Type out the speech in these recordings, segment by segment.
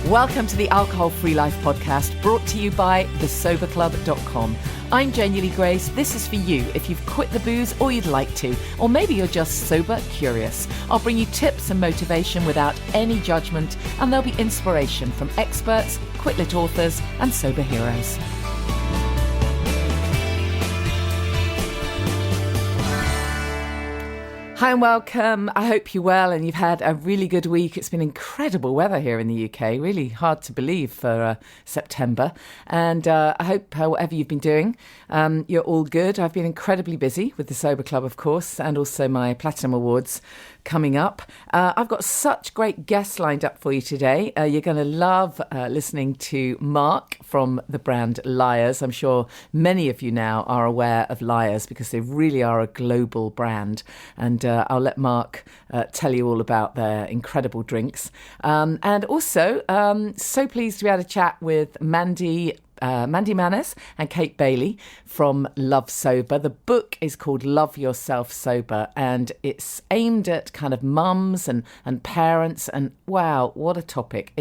Welcome to the Alcohol Free Life podcast, brought to you by thesoberclub.com. I'm Janey Grace. This is for you if you've quit the booze or you'd like to, or maybe you're just sober curious. I'll bring you tips and motivation without any judgment, and there'll be inspiration from experts, quit-lit authors, and sober heroes. Hi and welcome. I hope you're well and you've had a really good week. It's been incredible weather here in the UK, really hard to believe for September. And I hope whatever you've been doing, you're all good. I've been incredibly busy with the Sober Club, of course, and also my Platinum Awards coming up. I've got such great guests lined up for you today. You're going to love listening to Mark from the brand Lyres. I'm sure many of you now are aware of Lyres because they really are a global brand. And I'll let Mark tell you all about their incredible drinks. And also, so pleased to be able to chat with Mandy Manners and Kate Bailey from Love Sober. The book is called Love Yourself Sober, and it's aimed at kind of mums and parents, and wow, what a topic.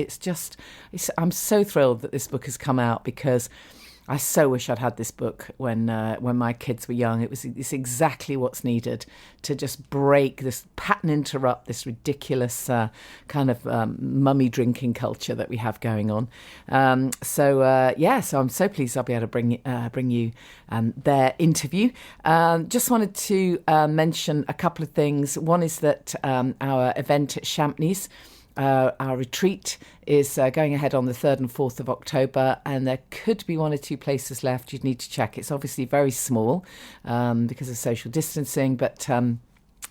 I'm so thrilled that this book has come out because I so wish I'd had this book when my kids were young. It's exactly what's needed to just break this pattern, interrupt this ridiculous kind of mummy drinking culture that we have going on. So I'm so pleased I'll be able to bring you their interview. Just wanted to mention a couple of things. One is that our event at Champneys, our retreat is going ahead on the 3rd and 4th of October, and there could be one or two places left. You'd need to check. It's obviously very small because of social distancing, but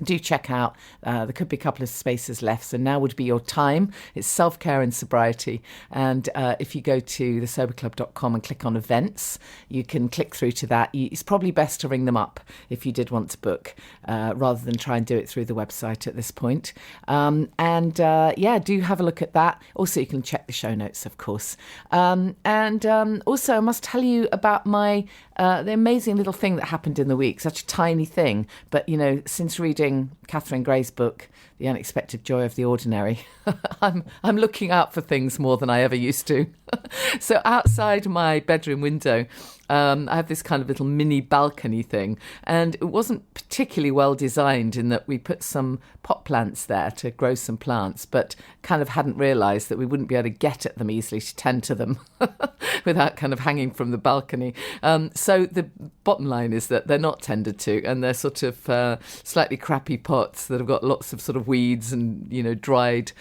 do check out. There could be a couple of spaces left, so now would be your time. It's self-care and sobriety. And if you go to thesoberclub.com and click on events, you can click through to that. It's probably best to ring them up if you did want to book, rather than try and do it through the website at this point. Do have a look at that. Also, you can check the show notes, of course. Also, I must tell you about the amazing little thing that happened in the week. Such a tiny thing, but since reading Catherine Gray's book, The Unexpected Joy of the Ordinary, I'm looking out for things more than I ever used to. So outside my bedroom window, I have this kind of little mini balcony thing, and it wasn't particularly well designed in that we put some pot plants there to grow some plants, but kind of hadn't realised that we wouldn't be able to get at them easily to tend to them without kind of hanging from the balcony. So the bottom line is that they're not tended to, and they're sort of slightly crappy pots that have got lots of sort of weeds and dried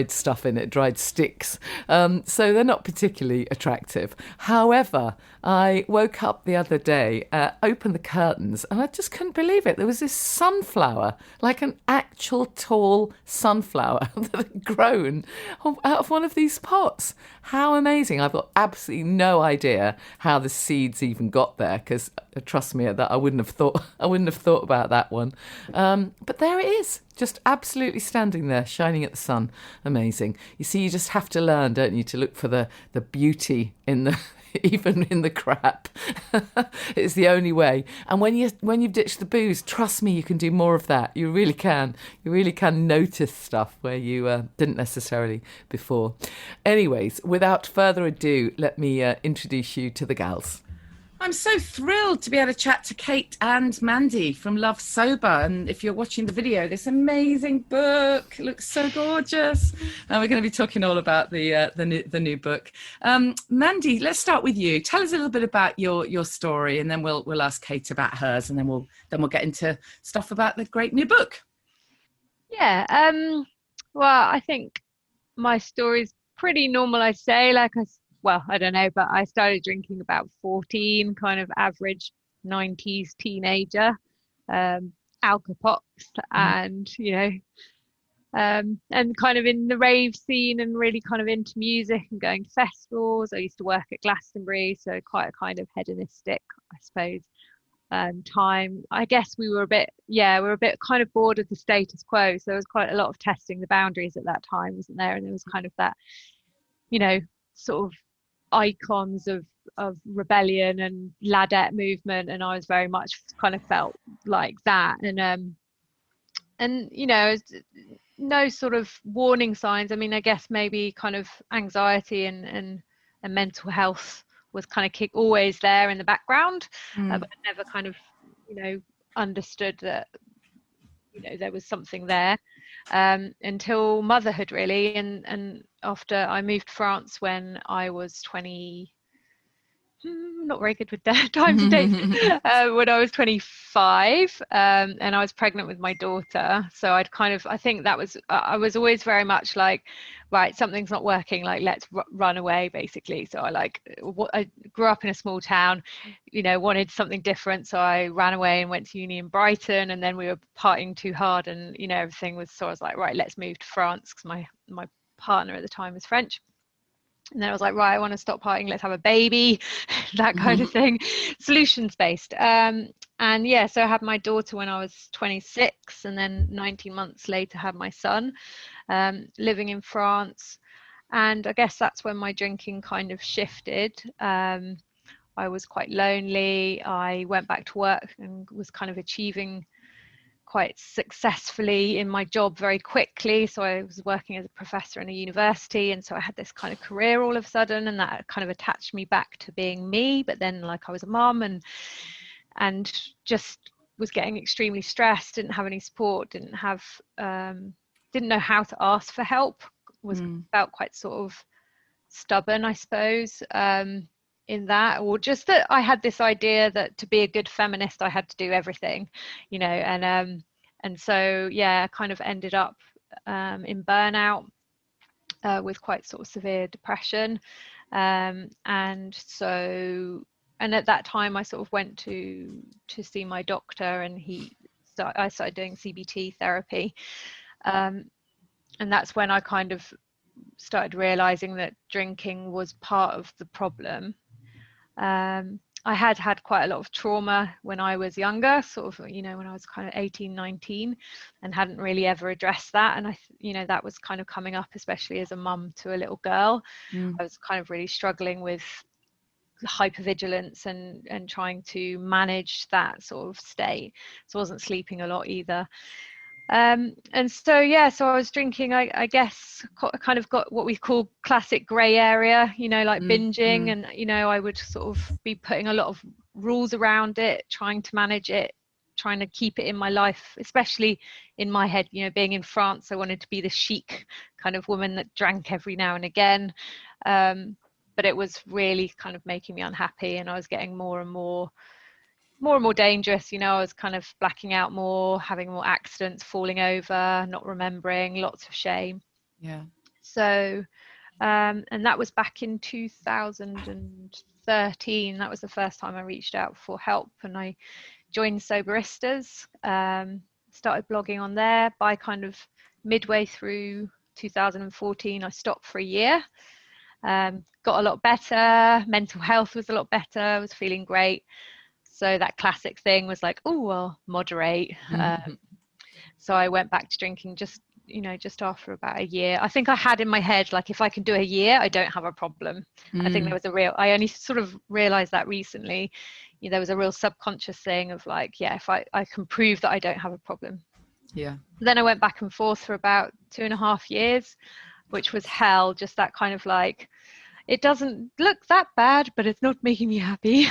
stuff in it, dried sticks. So they're not particularly attractive. However, I woke up the other day, opened the curtains, and I just couldn't believe it. There was this sunflower, like an actual tall sunflower that had grown out of one of these pots. How amazing. I've got absolutely no idea how the seeds even got there, because trust me, that I wouldn't have thought about that one. But there it is, just absolutely standing there, shining at the sun. Amazing. You see, you just have to learn, don't you, to look for the beauty in the even in the crap. It's the only way. And when you've ditched the booze, trust me, you can do more of that. You really can. You really can notice stuff where you didn't necessarily before. Anyways, without further ado, let me introduce you to the gals. I'm so thrilled to be able to chat to Kate and Mandy from Love Sober. And if you're watching the video, this amazing book, it looks so gorgeous. And we're going to be talking all about the new book. Mandy, let's start with you. Tell us a little bit about your story, and then we'll ask Kate about hers, and then we'll get into stuff about the great new book. Yeah. Well, I think my story's pretty normal, I'd say. I don't know, but I started drinking about 14, kind of average 90s teenager, alcopops, and kind of in the rave scene and really kind of into music and going to festivals. I used to work at Glastonbury, so quite a kind of hedonistic, I suppose, time. I guess we were a bit kind of bored of the status quo, so there was quite a lot of testing the boundaries at that time, wasn't there? And there was kind of that, sort of icons of rebellion and ladette movement, and I was very much kind of felt like that, and no sort of warning signs. I mean, I guess maybe kind of anxiety and mental health was kind of always there in the background, but I never kind of, understood that, there was something there, until motherhood, really. And after I moved to France when I was 20, not very good with that times and dates, when I was 25, and I was pregnant with my daughter. So I think that was, I was always very much like, right, something's not working, like let's run away, basically. So I grew up in a small town, wanted something different, so I ran away and went to uni in Brighton, and then we were partying too hard, and everything was, so I was like, right, let's move to France, because my partner at the time was French. And then I was like, right, I want to stop partying, let's have a baby, that kind of thing, solutions based. And yeah, so I had my daughter when I was 26, and then 19 months later had my son, living in France. And I guess that's when my drinking kind of shifted. I was quite lonely. I went back to work and was kind of achieving quite successfully in my job very quickly. So I was working as a professor in a university, and so I had this kind of career all of a sudden, and that kind of attached me back to being me. But then, like, I was a mum and just was getting extremely stressed, didn't have any support, didn't know how to ask for help, felt quite sort of stubborn, I suppose, in that, or just that I had this idea that to be a good feminist I had to do everything, and so yeah, I kind of ended up in burnout, with quite sort of severe depression, and at that time I sort of went to see my doctor, and I started doing CBT therapy, and that's when I kind of started realizing that drinking was part of the problem. I had quite a lot of trauma when I was younger, sort of, when I was kind of 18, 19, and hadn't really ever addressed that. And that was kind of coming up, especially as a mum to a little girl. I was kind of really struggling with hypervigilance and trying to manage that sort of state. So I wasn't sleeping a lot either. And so I was drinking, I guess, kind of got what we call classic grey area, like binging, and I would sort of be putting a lot of rules around it, trying to manage it, trying to keep it in my life, especially in my head. Being in France, I wanted to be the chic kind of woman that drank every now and again, but it was really kind of making me unhappy, and I was getting more and more dangerous. I was kind of blacking out more, having more accidents, falling over, not remembering, lots of shame. Yeah. So, and that was back in 2013. That was the first time I reached out for help, and I joined Soberistas, started blogging on there. By kind of midway through 2014, I stopped for a year. Got a lot better. Mental health was a lot better. I was feeling great. So that classic thing was like, oh, well, moderate. So I went back to drinking just after about a year. I think I had in my head, like, if I can do a year, I don't have a problem. I think there was I only sort of realized that recently. There was a real subconscious thing of like, yeah, if I can prove that I don't have a problem. Yeah. Then I went back and forth for about 2.5 years, which was hell. Just that kind of like, it doesn't look that bad, but it's not making me happy.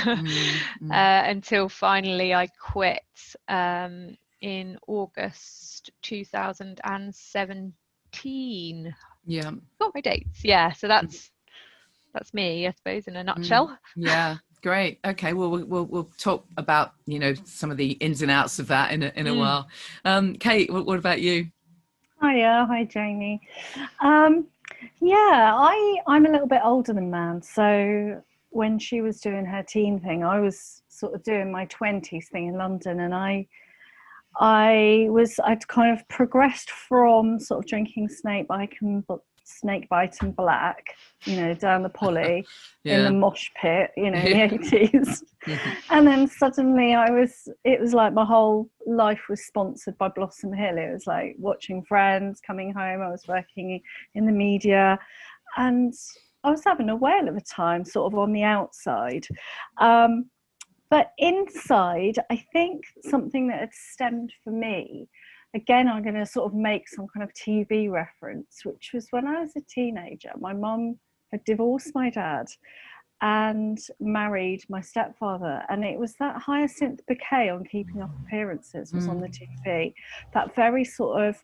Until finally I quit in August 2017. Yeah. Got my dates. Yeah, so that's me, I suppose, in a nutshell. Yeah. Great. Okay. Well, we'll talk about some of the ins and outs of that in a while. Kate, what about you? Hiya, hi Janey. Yeah, I'm a little bid older than Man, so when she was doing her teen thing, I was sort of doing my 20s thing in London, and I'd kind of progressed from sort of drinking snakebite and black, down the Polly in the mosh pit, in the 80s. And then suddenly it was like my whole life was sponsored by Blossom Hill. It was like watching Friends, coming home. I was working in the media, and I was having a whale of a time sort of on the outside. But inside, I think something that had stemmed for me again, I'm going to sort of make some kind of TV reference, which was when I was a teenager. My mum had divorced my dad and married my stepfather, and it was that Hyacinth Bouquet on Keeping Up Appearances was on the TV. That very sort of,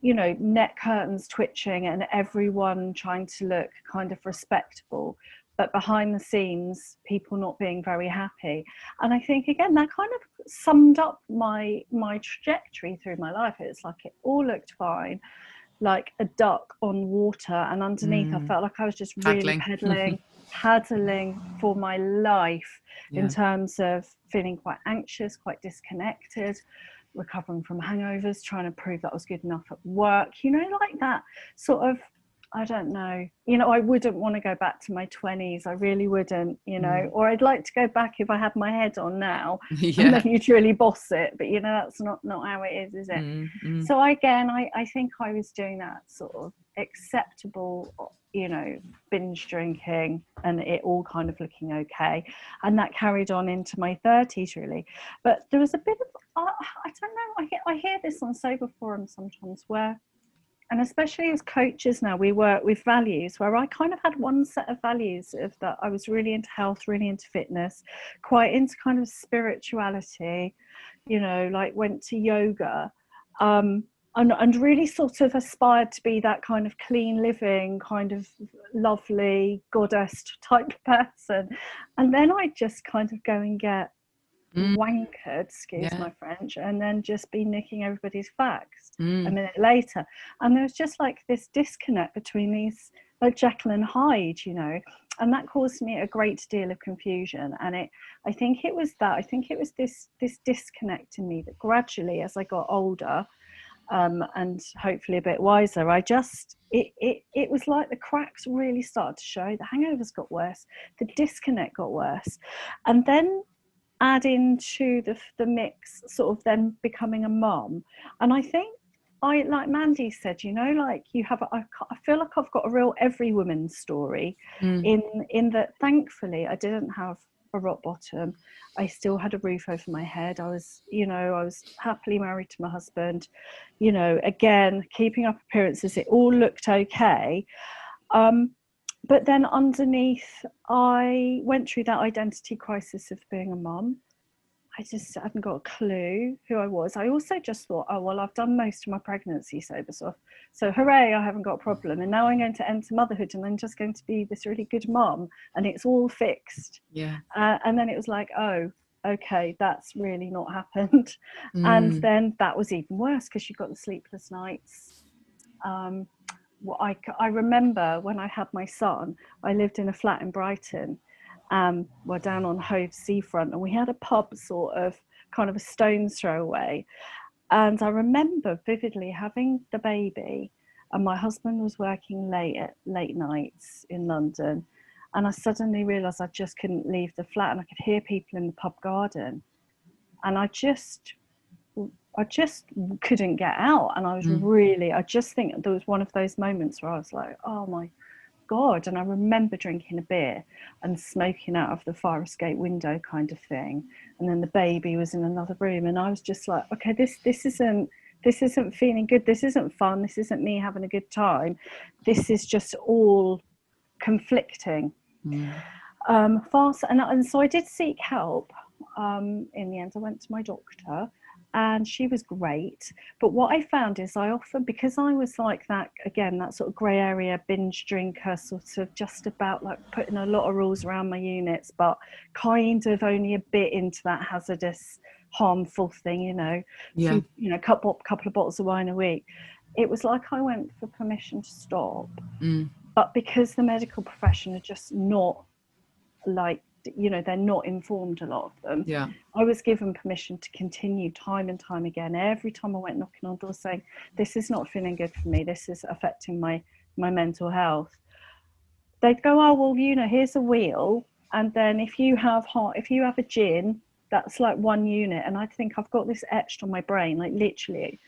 you know, net curtains twitching and everyone trying to look kind of respectable, but behind the scenes, people not being very happy. And I think, again, that kind of summed up my trajectory through my life. It's like it all looked fine, like a duck on water, and underneath I felt like I was just really paddling for my life, in terms of feeling quite anxious, quite disconnected, recovering from hangovers, trying to prove that I was good enough at work, you know, like that sort of, I don't know, you know, I wouldn't want to go back to my 20s. I really wouldn't, you know, or I'd like to go back if I had my head on now, and then you'd really boss it. But, you know, that's not how it is it? So again, I think I was doing that sort of acceptable, you know, binge drinking, and it all kind of looking okay. And that carried on into my 30s, really. But there was a bit of, I don't know, I hear this on sober forums sometimes where, and especially as coaches now, we work with values, where I kind of had one set of values of that I was really into health, really into fitness, quite into kind of spirituality, you know, like went to yoga, and really sort of aspired to be that kind of clean living, kind of lovely goddess type person. And then I just kind of go and get wankered, excuse my French, and then just be nicking everybody's facts a minute later. And there's just like this disconnect between these, like Jekyll and Hyde, you know, and that caused me a great deal of confusion. And I think it was this disconnect in me that gradually, as I got older, and hopefully a bit wiser, it was like the cracks really started to show. The hangovers got worse, the disconnect got worse, and then add into the mix sort of then becoming a mum. And I think, like Mandy said, you know, like you have, I feel like I've got a real every woman's story, in that thankfully I didn't have a rock bottom. I still had a roof over my head. I was happily married to my husband, you know, again, keeping up appearances, it all looked okay. But then underneath, I went through that identity crisis of being a mum. I just hadn't got a clue who I was. I also just thought, oh, well, I've done most of my pregnancy sober, so hooray, I haven't got a problem. And now I'm going to enter motherhood, and I'm just going to be this really good mum, and it's all fixed. Yeah. And then it was like, oh, okay, that's really not happened. And then that was even worse, because you got the sleepless nights. Well, I remember when I had my son, I lived in a flat in Brighton. We're down on Hove seafront, and we had a pub sort of kind of a stone's throw away. And I remember vividly having the baby, and my husband was working late nights in London. And I suddenly realised I just couldn't leave the flat, and I could hear people in the pub garden. And I just couldn't get out. And I was I just think there was one of those moments where I was like, oh my God. And I remember drinking a beer and smoking out of the fire escape window kind of thing. And then the baby was in another room, and I was just like, okay, this isn't feeling good. This isn't fun. This isn't me having a good time. This is just all conflicting. Fast. And so I did seek help. In the end, I went to my doctor, and she was great. But what I found is I often, because I was like that, again, that sort of grey area binge drinker, sort of just about like putting a lot of rules around my units, but kind of only a bit into that hazardous, harmful thing, you know, you know, couple of bottles of wine a week. It was like I went for permission to stop. But because the medical profession are just not like, you know, they're not informed, a lot of them. I was given permission to continue time and time again. Every time I went knocking on doors saying, this is not feeling good for me, this is affecting my mental health, they'd go, oh, well, you know, here's a wheel, and then if you have a gin, that's like 1 unit. And I think I've got this etched on my brain, like literally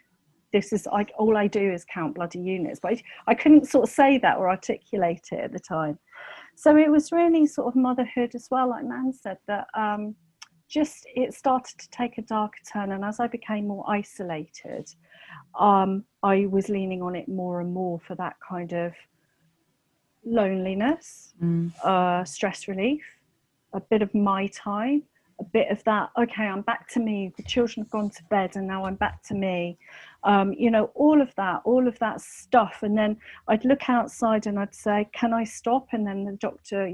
this is like all I do is count bloody units. But I couldn't sort of say that or articulate it at the time. So it was really sort of motherhood as well, like Nan said, that just it started to take a darker turn. And as I became more isolated, I was leaning on it more and more for that kind of loneliness, stress relief, a bit of my time, a bit of that, okay, I'm back to me, the children have gone to bed and now I'm back to me, all of that stuff. And then I'd look outside and I'd say, can I stop? And then the doctor,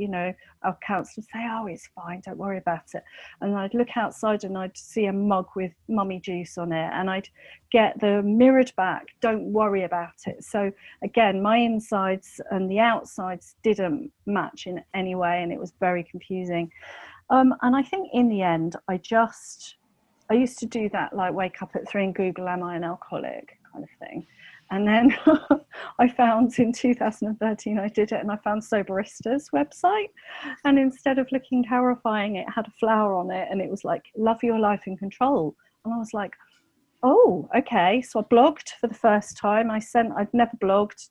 our counsellor would say, oh, it's fine, don't worry about it. And I'd look outside and I'd see a mug with mummy juice on it, and I'd get the mirrored back, don't worry about it. So again, my insides and the outsides didn't match in any way, and it was very confusing. And I think in the end, I used to do that, like wake up at 3 and Google, am I an alcoholic kind of thing. And then I found in 2013, I did it, and I found Soberista's website. And instead of looking terrifying, it had a flower on it, and it was like, love your life in control. And I was like, oh, okay. So I blogged for the first time. I'd never blogged,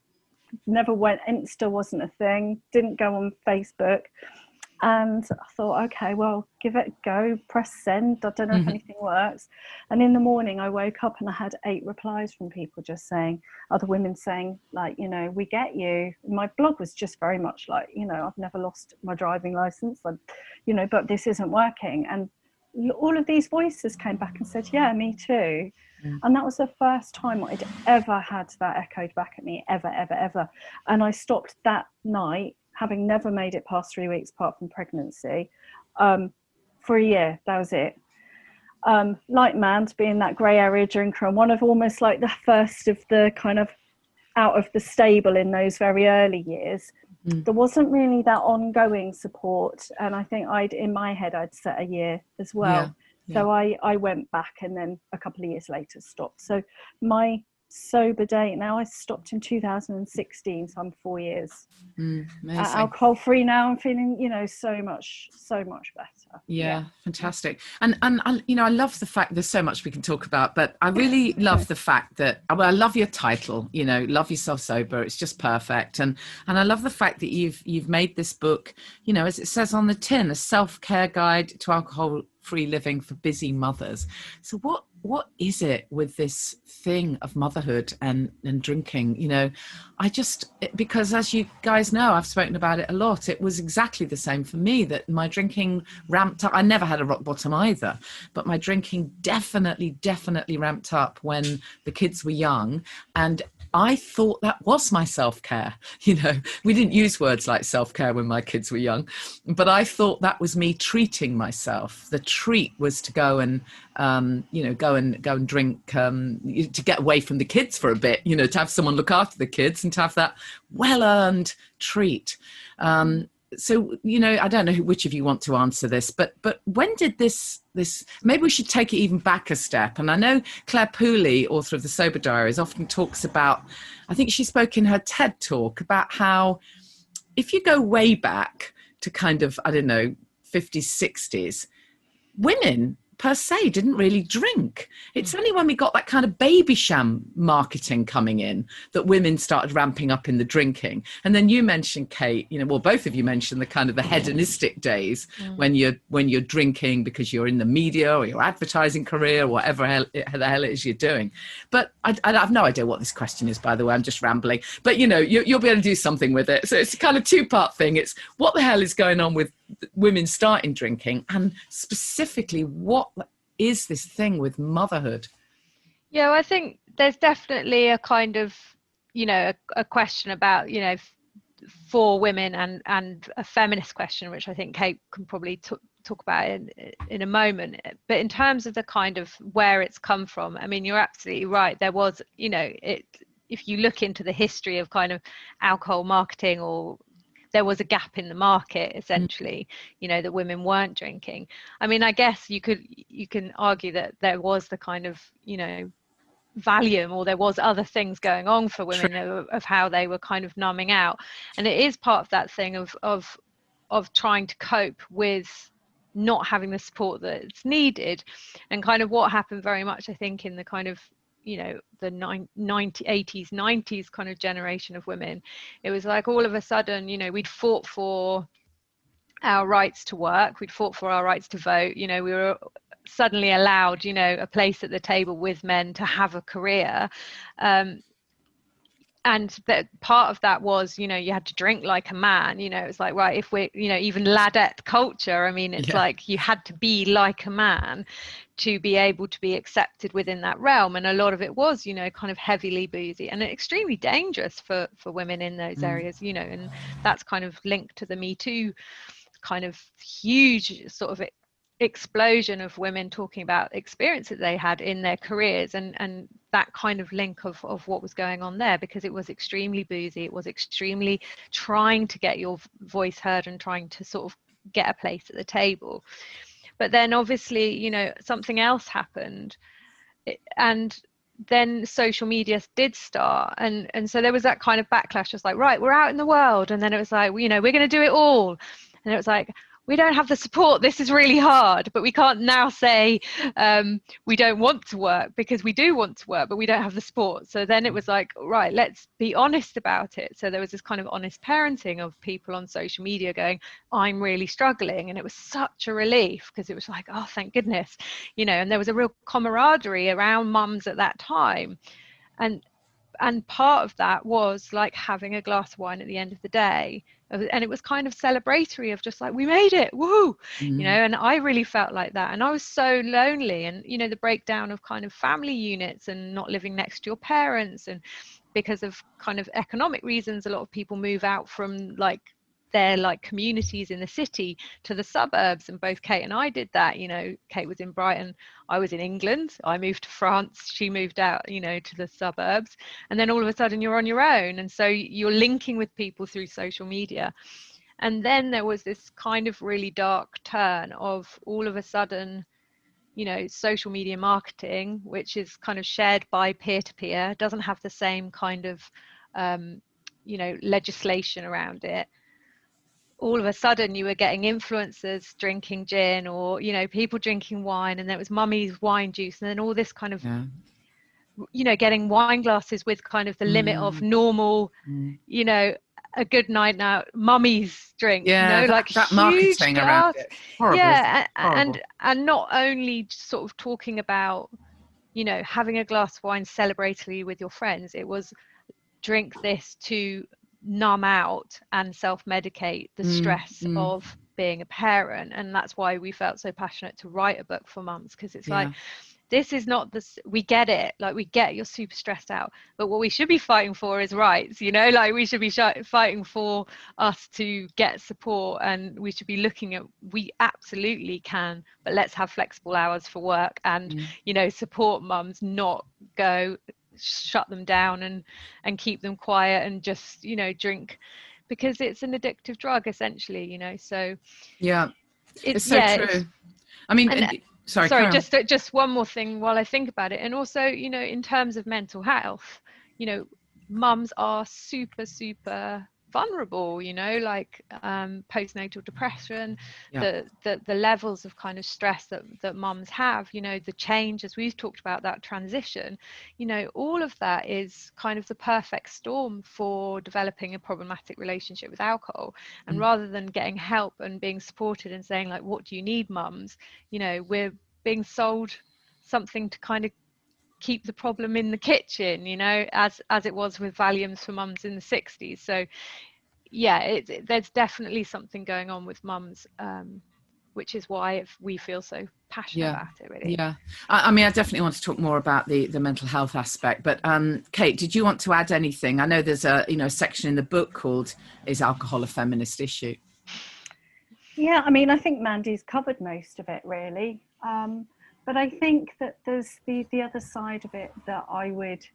never went, Insta wasn't a thing, didn't go on Facebook. And I thought, okay, well, give it a go, press send. I don't know if anything works. And in the morning, I woke up and I had 8 replies from people just saying, other women saying, like, we get you. My blog was just very much like, I've never lost my driving license, but this isn't working. And all of these voices came back and said, yeah, me too. And that was the first time I'd ever had that echoed back at me, ever. And I stopped that night, having never made it past 3 weeks apart from pregnancy, for a year. That was it. Like Mand, being that grey area drinker, and one of almost like the first of the kind of out of the stable in those very early years, there wasn't really that ongoing support. And I think in my head, I'd set a year as well. Yeah. So I went back, and then a couple of years later stopped. So my sober date now, I stopped in 2016, so I'm 4 years alcohol free now. I'm feeling so much better. Yeah, fantastic. And I love the fact there's so much we can talk about, but I really love the fact that, I love your title, Love Yourself Sober. It's just perfect. And I love the fact that you've made this book, as it says on the tin, a self-care guide to alcohol-free living for busy mothers. So what is it with this thing of motherhood and drinking? Because as you guys know, I've spoken about it a lot. It was exactly the same for me, that my drinking ramped up. I never had a rock bottom either, but my drinking definitely ramped up when the kids were young. And I thought that was my self-care. We didn't use words like self-care when my kids were young, but I thought that was me treating myself. The treat was to go and, go and drink, to get away from the kids for a bit, to have someone look after the kids and to have that well-earned treat. So, I don't know which of you want to answer this, but when did this, maybe we should take it even back a step. And I know Claire Pooley, author of The Sober Diaries, often talks about, I think she spoke in her TED talk about how if you go way back to kind of, 50s, 60s, women per se didn't really drink. It's only when we got that kind of baby sham marketing coming in that women started ramping up in the drinking. And then you mentioned, Kate, both of you mentioned the kind of the hedonistic days when you're drinking because you're in the media or your advertising career or whatever the hell it is you're doing. But I have no idea what this question is, by the way. I'm just rambling. But you'll be able to do something with it. So it's a kind of 2-part thing. It's what the hell is going on with women starting drinking, and specifically what is this thing with motherhood? Yeah, I think there's definitely a kind of, a question about, for women and a feminist question, which I think Kate can probably talk about in a moment. But in terms of the kind of where it's come from, you're absolutely right. There was, if you look into the history of kind of alcohol marketing, or there was a gap in the market, essentially, that women weren't drinking. I guess you can argue that there was the kind of, Valium, or there was other things going on for women of how they were kind of numbing out. And it is part of that thing of trying to cope with not having the support that's needed. And kind of what happened very much, I think, in the kind of, the 80s, 90s kind of generation of women, it was like all of a sudden, we'd fought for our rights to work, we'd fought for our rights to vote, we were suddenly allowed, you know, a place at the table with men to have a career. And that part of that was, you know, you had to drink like a man. You know, it's like, right, if we're, you know, even ladette culture, I mean, it's like you had to be like a man to be able to be accepted within that realm. And a lot of it was, you know, kind of heavily boozy and extremely dangerous for women in those areas, you know. And that's kind of linked to the Me Too kind of huge sort of explosion of women talking about experiences they had in their careers, and that kind of link of what was going on there, because it was extremely boozy, it was extremely trying to get your voice heard and trying to sort of get a place at the table. But then obviously, you know, something else happened, and then social media did start, and so there was that kind of backlash, just like, right, we're out in the world, and then it was like, you know, we're going to do it all, and it was like, we don't have the support, this is really hard. But we can't now say we don't want to work, because we do want to work, but we don't have the support. So then it was like, right, let's be honest about it. So there was this kind of honest parenting of people on social media going, I'm really struggling. And it was such a relief, because it was like, oh, thank goodness, you know. And there was a real camaraderie around mums at that time. And part of that was like having a glass of wine at the end of the day, and it was kind of celebratory of just like, we made it, woo, you know. And I really felt like that, and I was so lonely. And you know, the breakdown of kind of family units and not living next to your parents, and because of kind of economic reasons, a lot of people move out from like their like communities in the city to the suburbs, and both Kate and I did that. You know, Kate was in Brighton, I was in England, I moved to France, she moved out, you know, to the suburbs, and then all of a sudden you're on your own, and so you're linking with people through social media. And then there was this kind of really dark turn of all of a sudden, you know, social media marketing, which is kind of shared by peer-to-peer, doesn't have the same kind of you know, legislation around it. All of a sudden you were getting influencers drinking gin, or, you know, people drinking wine, and there was mummy's wine juice, and then all this kind of you know, getting wine glasses with kind of the limit of normal, you know, a good night now mummy's drink, you know, like that huge marketing glass around it. Horrible. yeah. And not only sort of talking about, you know, having a glass of wine celebratorily with your friends, it was drink this to numb out and self-medicate the stress of being a parent. And that's why we felt so passionate to write a book for mums, because it's like, this is not this, we get it, like, we get you're super stressed out, but what we should be fighting for is rights, you know, like we should be fighting for us to get support, and we should be looking at, we absolutely can, but let's have flexible hours for work, and you know, support mums, not go shut them down and keep them quiet and just, you know, drink, because it's an addictive drug essentially, you know. So it's so true. I mean, sorry, just one more thing while I think about it. And also, you know, in terms of mental health, you know, mums are super vulnerable, you know, like postnatal depression, the levels of kind of stress that mums have, you know, the change, as we've talked about, that transition, you know, all of that is kind of the perfect storm for developing a problematic relationship with alcohol. And rather than getting help and being supported and saying like, what do you need, mums, you know, we're being sold something to kind of keep the problem in the kitchen, you know, as it was with Valiums for mums in the 60s. So yeah, there's definitely something going on with mums, which is why we feel so passionate about it, really. I mean, I definitely want to talk more about the mental health aspect, but Kate, did you want to add anything? I know there's a, you know, section in the book called Is Alcohol a Feminist Issue? Yeah, I mean, I think Mandy's covered most of it, really. But I think that there's the other side of it that I would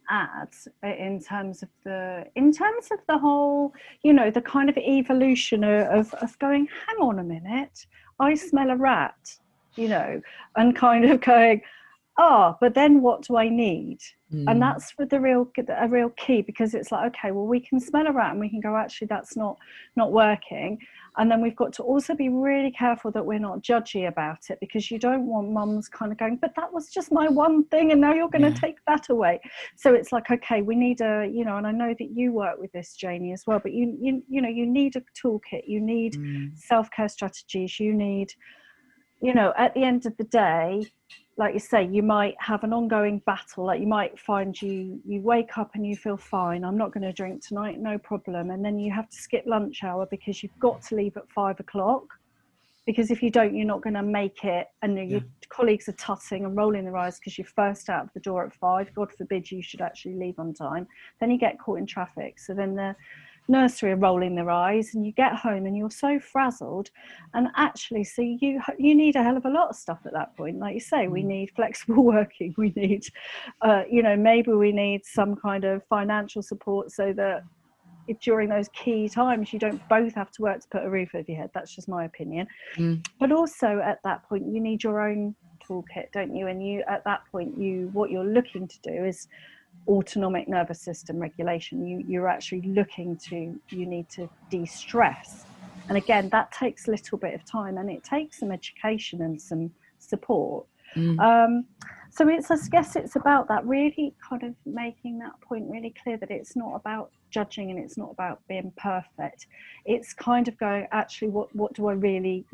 add in terms of the whole, you know, the kind of evolution of going, hang on a minute, I smell a rat, you know, and kind of going, but then what do I need? And that's a real key, because it's like, okay, well, we can smell a rat and we can go, actually, that's not working. And then we've got to also be really careful that we're not judgy about it, because you don't want mums kind of going, but that was just my one thing and now you're going to take that away. So it's like, okay, we need a, you know, and I know that you work with this, Janey, as well, but you know, you need a toolkit, you need self-care strategies, you need you know, at the end of the day, like you say, you might have an ongoing battle. Like you might find you wake up and you feel fine. I'm not going to drink tonight, no problem. And then you have to skip lunch hour because you've got to leave at 5 o'clock. Because if you don't, you're not going to make it. And your colleagues are tutting and rolling their eyes because you're first out of the door at 5. God forbid you should actually leave on time. Then you get caught in traffic. So then the nursery are rolling their eyes, and you get home and you're so frazzled. And actually, so you need a hell of a lot of stuff at that point. Like you say, we need flexible working. We need, you know, maybe we need some kind of financial support so that if during those key times you don't both have to work to put a roof over your head. That's just my opinion. But also at that point you need your own toolkit, don't you? And you, at that point, what you're looking to do is autonomic nervous system regulation. You're actually looking to, you need to de-stress, and again that takes a little bit of time, and it takes some education and some support. So I guess it's about that, really kind of making that point really clear that it's not about judging and it's not about being perfect. It's kind of going, actually, what do I really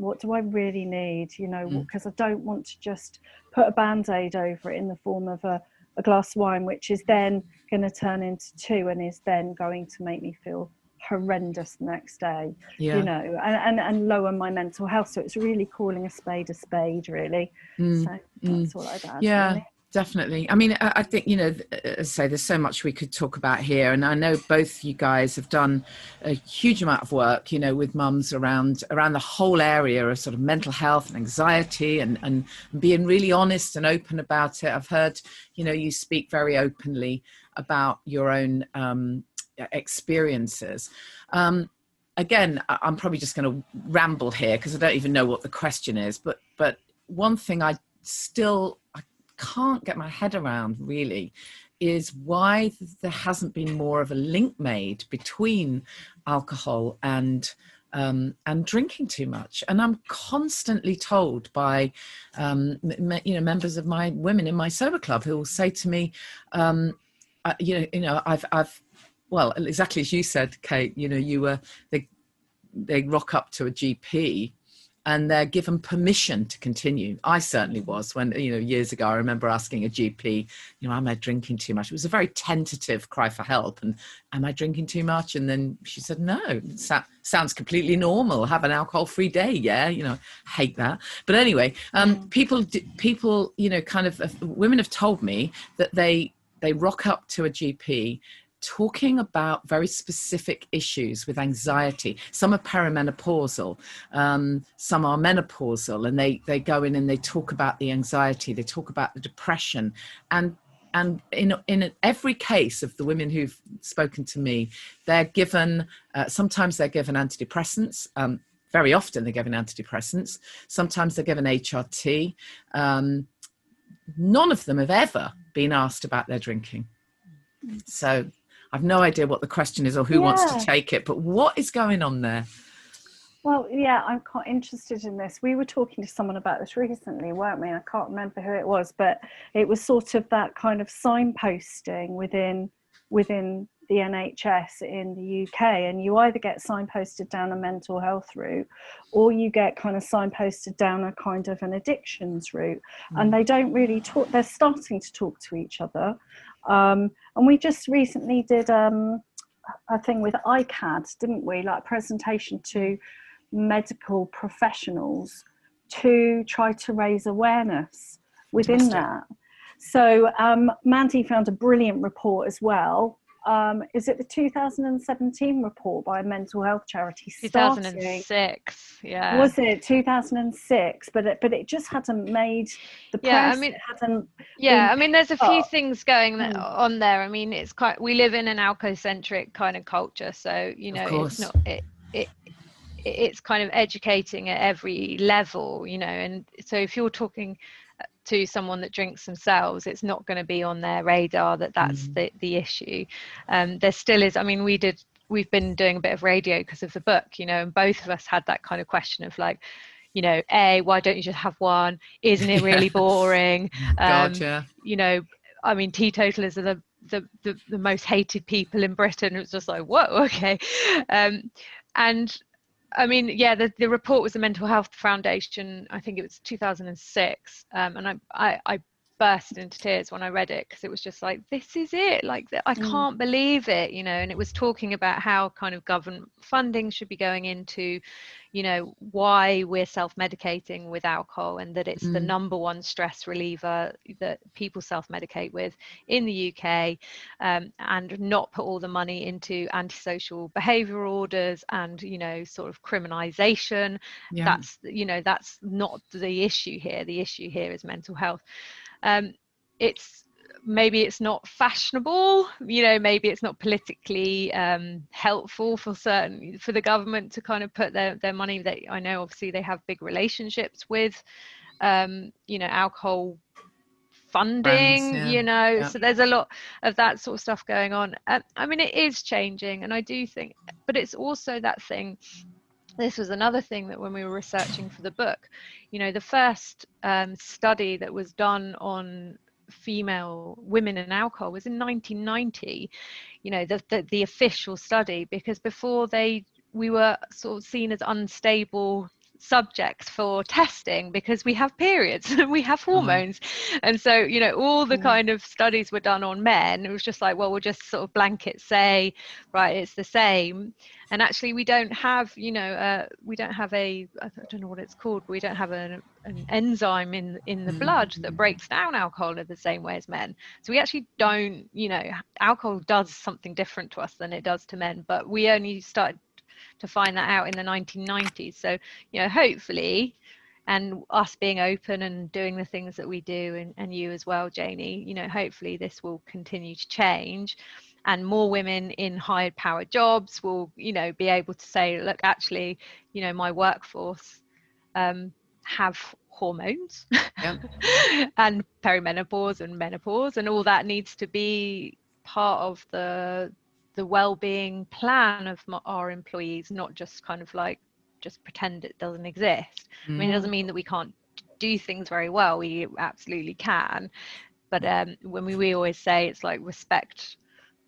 need, you know, because I don't want to just put a band-aid over it in the form of a glass of wine, which is then going to turn into 2 and is then going to make me feel horrendous the next day, you know, and lower my mental health. So it's really calling a spade, really. So that's what I'd add. Really. Definitely. I mean, I think, you know, as I say, there's so much we could talk about here. And I know both you guys have done a huge amount of work, you know, with mums around the whole area of sort of mental health and anxiety, and being really honest and open about it. I've heard, you know, you speak very openly about your own experiences. Again, I'm probably just going to ramble here because I don't even know what the question is. But one thing I can't get my head around really is why there hasn't been more of a link made between alcohol and drinking too much. And I'm constantly told by you know, members of my women in my sober club who will say to me, you know, I've well, exactly as you said, Kate, you know, they rock up to a GP and they're given permission to continue. I certainly was when, you know, years ago, I remember asking a GP, you know, am I drinking too much? It was a very tentative cry for help. And am I drinking too much? And then she said, no, sounds completely normal. Have an alcohol-free day. Yeah. You know, hate that. But anyway, people, you know, kind of women have told me that they rock up to a GP talking about very specific issues with anxiety. Some are perimenopausal, some are menopausal, and they go in and they talk about the anxiety, they talk about the depression. And in every case of the women who've spoken to me, they're given, sometimes they're given antidepressants, very often they're given antidepressants, sometimes they're given HRT. None of them have ever been asked about their drinking. So I've no idea what the question is or who wants to take it, but what is going on there? Well, yeah, I'm quite interested in this. We were talking to someone about this recently, weren't we? I can't remember who it was, but it was sort of that kind of signposting within the NHS in the UK, and you either get signposted down a mental health route or you get kind of signposted down a kind of an addictions route, and they don't really talk. They're starting to talk to each other. And we just recently did a thing with ICAD, didn't we? Like a presentation to medical professionals to try to raise awareness within that. So Mandy found a brilliant report as well. Is it the 2017 report by a mental health charity? 2006, yeah. Was it 2006? But it just hadn't made the press. Yeah, I mean, it hadn't. Yeah, I mean, there's a few things going on there. I mean, it's quite. We live in an alcocentric kind of culture, so you know, it's not it's kind of educating at every level, you know. And so if you're talking to someone that drinks themselves, it's not going to be on their radar that's the issue. There still is. I mean, we've been doing a bit of radio because of the book, you know, and both of us had that kind of question of like, you know, why don't you just have one? Isn't it really boring? Gotcha. You know, I mean, teetotalers are the most hated people in Britain. It's just like, whoa, okay. And I mean, yeah, the report was the Mental Health Foundation. I think it was 2006, and I burst into tears when I read it, because it was just like, this is it, like I can't believe it, you know. And it was talking about how kind of government funding should be going into, you know, why we're self-medicating with alcohol, and that it's the number one stress reliever that people self-medicate with in the UK, and not put all the money into antisocial behaviour orders and, you know, sort of criminalisation. That's, you know, that's not the issue here. The issue here is mental health. It's maybe it's not fashionable, you know, maybe it's not politically helpful for the government to kind of put their money, that I know obviously they have big relationships with you know, alcohol funding, you know, so there's a lot of that sort of stuff going on. I mean, it is changing, and I do think, but it's also that thing. This was another thing that when we were researching for the book, you know, the first study that was done on women and alcohol was in 1990, you know, the official study, because before we were sort of seen as unstable subjects for testing, because we have periods and we have hormones, and so, you know, all the kind of studies were done on men. It was just like, well, we'll just sort of blanket say, right, it's the same. And actually we don't have, you know, we don't have I don't know what it's called, but we don't have an enzyme in the blood that breaks down alcohol in the same way as men. So we actually don't, you know, alcohol does something different to us than it does to men, but we only started to find that out in the 1990s. So, you know, hopefully, and us being open and doing the things that we do, and you as well, Janey, you know, hopefully this will continue to change, and more women in high powered jobs will, you know, be able to say, look, actually, you know, my workforce have hormones and perimenopause and menopause, and all that needs to be part of the well-being plan of our employees, not just kind of like just pretend it doesn't exist. I mean, it doesn't mean that we can't do things very well, we absolutely can, but when we always say, it's like respect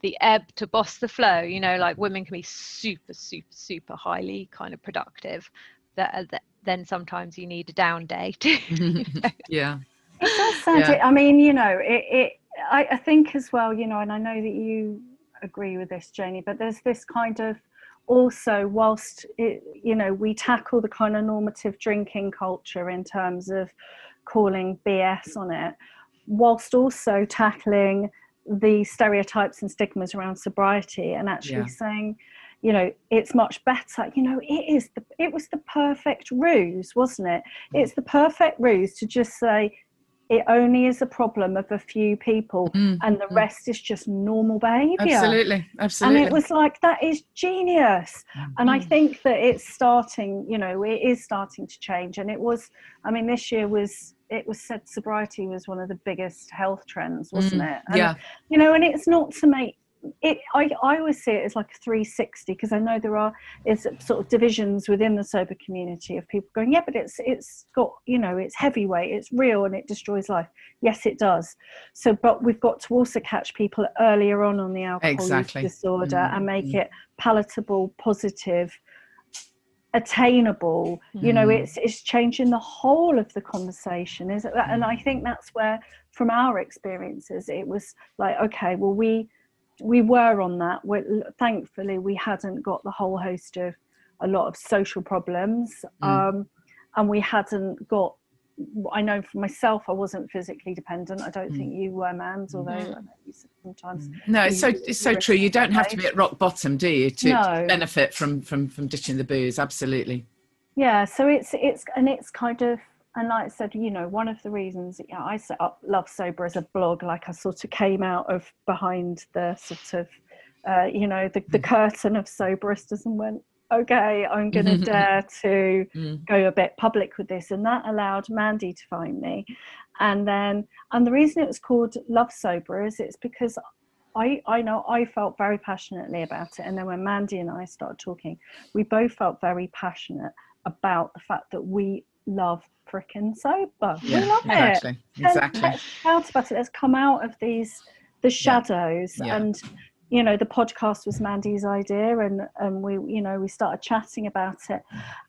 the ebb to boss the flow, you know, like women can be super highly kind of productive, that then sometimes you need a down day too. You know? It does sound it. I mean, you know, I think as well, you know, and I know that you agree with this, Janey, but there's this kind of also, whilst it, you know, we tackle the kind of normative drinking culture in terms of calling BS on it, whilst also tackling the stereotypes and stigmas around sobriety, and actually saying, you know, it's much better. You know, it was the perfect ruse, wasn't it? It's the perfect ruse to just say it only is a problem of a few people, and the rest is just normal behaviour. Absolutely. And it was like, that is genius. And I think that it's starting, you know, it is starting to change. And it was, I mean, this year it was said sobriety was one of the biggest health trends, wasn't it? And, you know, and it's not to make it, I always see it as like a 360, because I know is sort of divisions within the sober community of people going, yeah, but it's got, you know, it's heavyweight, it's real, and it destroys life. Yes, it does. So, but we've got to also catch people earlier on the alcohol use disorder and make it palatable, positive, attainable. You know, it's changing the whole of the conversation, is it? And I think that's where, from our experiences, it was like, okay, well, we were on that. Thankfully, we hadn't got the whole host of a lot of social problems, and we hadn't got, I know for myself, I wasn't physically dependent. I don't think you were, Mans, although I know you sometimes. No, it's so true. You don't have to be at rock bottom, do you, to benefit from ditching the booze? Absolutely. Yeah. So it's kind of, and like I said, you know, one of the reasons, you know, I set up Love Sober as a blog, like I sort of came out of behind the sort of, you know, the curtain of Soberistas and went, okay, I'm going to dare to go a bit public with this. And that allowed Mandy to find me. And the reason it was called Love Sober is it's because I know I felt very passionately about it. And then when Mandy and I started talking, we both felt very passionate about the fact that we love frickin' sober. We love it. Exactly. Let's shout about it. Let's come out of the shadows and you know, the podcast was Mandy's idea, and we, you know, we started chatting about it,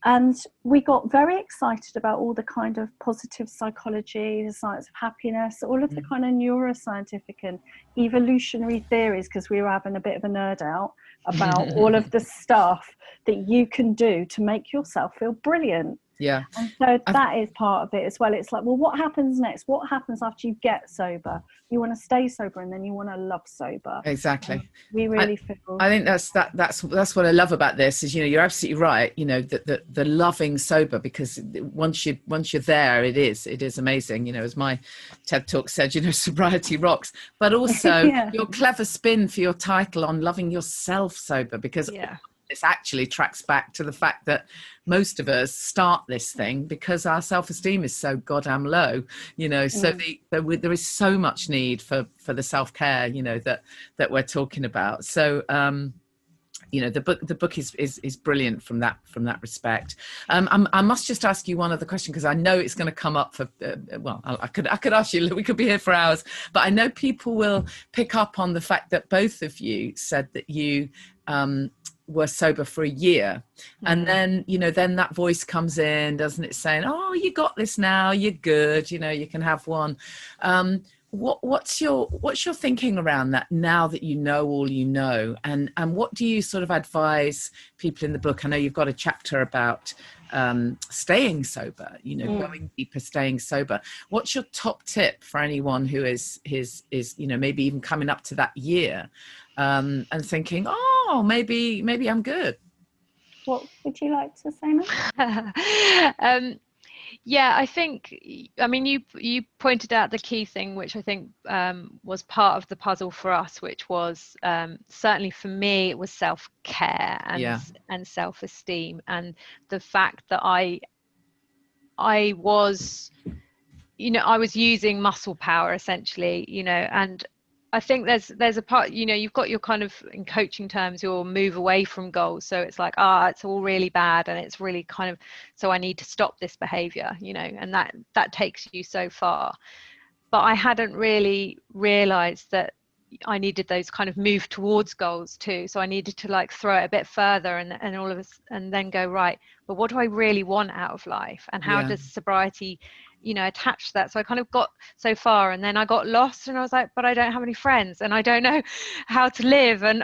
and we got very excited about all the kind of positive psychology, the science of happiness, all of the kind of neuroscientific and evolutionary theories, because we were having a bit of a nerd out about all of the stuff that you can do to make yourself feel brilliant. Yeah. And so that is part of it as well. It's like, well, what happens next? What happens after you get sober? You want to stay sober, and then you want to love sober. Exactly. And we really feel. I think that's what I love about this is, you know, you're absolutely right. You know, the loving sober, because once you're there, it is amazing. You know, as my TED talk said, you know, sobriety rocks. But also your clever spin for your title on loving yourself sober, because this actually tracks back to the fact that most of us start this thing because our self-esteem is so goddamn low, you know. So there is so much need for the self-care, you know, that we're talking about. So you know, the book is brilliant from that respect. I must just ask you one other question, because I know it's going to come up for well, I could ask you, we could be here for hours, but I know people will pick up on the fact that both of you said that you were sober for a year, and then, you know, then that voice comes in, doesn't it, saying, oh, you got this now, you're good, you know, you can have one. What's your thinking around that now that you know all you know, and what do you sort of advise people in the book? I know you've got a chapter about staying sober, you know, going deeper, staying sober. What's your top tip for anyone who is you know, maybe even coming up to that year and thinking, oh, maybe I'm good? What would you like to say, Mel? Yeah, I think, I mean, you pointed out the key thing, which I think was part of the puzzle for us, which was certainly for me, it was self-care and self-esteem, and the fact that I was, you know, I was using muscle power essentially, you know, and I think there's a part, you know, you've got your kind of, in coaching terms, your move away from goals. So it's like, it's all really bad, and it's really kind of, so I need to stop this behavior, you know, and that takes you so far. But I hadn't really realized that I needed those kind of move towards goals too. So I needed to like throw it a bit further and all of us, and then go, right, but what do I really want out of life? And how does sobriety, you know, attach to that? So I kind of got so far, and then I got lost, and I was like, but I don't have any friends, and I don't know how to live, and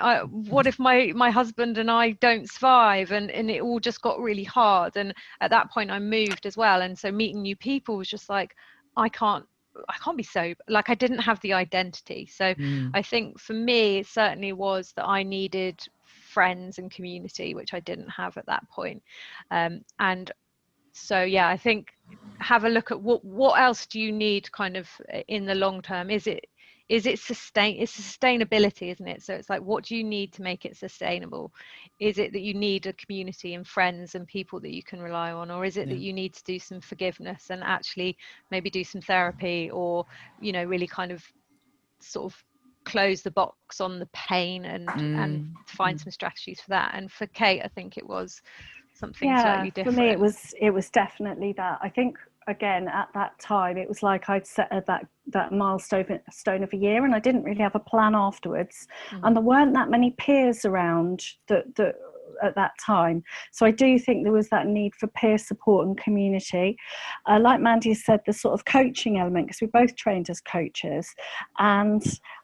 what if my husband and I don't survive? And it all just got really hard. And at that point I moved as well, and so meeting new people was just like, I can't be sober. Like, I didn't have the identity. So I think for me, it certainly was that I needed friends and community, which I didn't have at that point. And so, yeah, I think have a look at what else do you need kind of in the long term? It's sustainability, isn't it? So it's like, what do you need to make it sustainable? Is it that you need a community and friends and people that you can rely on, or is it that you need to do some forgiveness and actually maybe do some therapy, or, you know, really kind of sort of close the box on the pain and find some strategies for that? And for Kate, I think it was something slightly different. For me, it was definitely that. I think, again, at that time, it was like I'd set that milestone of a year, and I didn't really have a plan afterwards. And there weren't that many peers around that at that time. So I do think there was that need for peer support and community. Like Mandy said, the sort of coaching element, because we both trained as coaches, and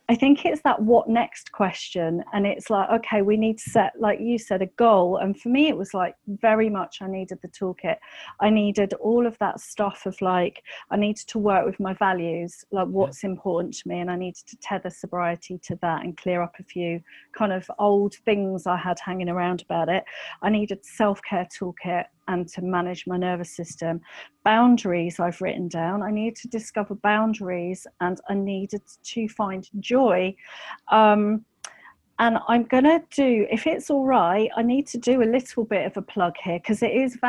I think it's that what next question. And it's like, okay, we need to set, like you said, a goal. And for me, it was like very much I needed the toolkit. I needed all of that stuff of like, I needed to work with my values, like what's important to me. And I needed to tether sobriety to that and clear up a few kind of old things I had hanging around about it. I needed self-care toolkit and to manage my nervous system. Boundaries I've written down. I needed to discover boundaries, and I needed to find joy. And I'm going to do, if it's all right, I need to do a little bit of a plug here, because it is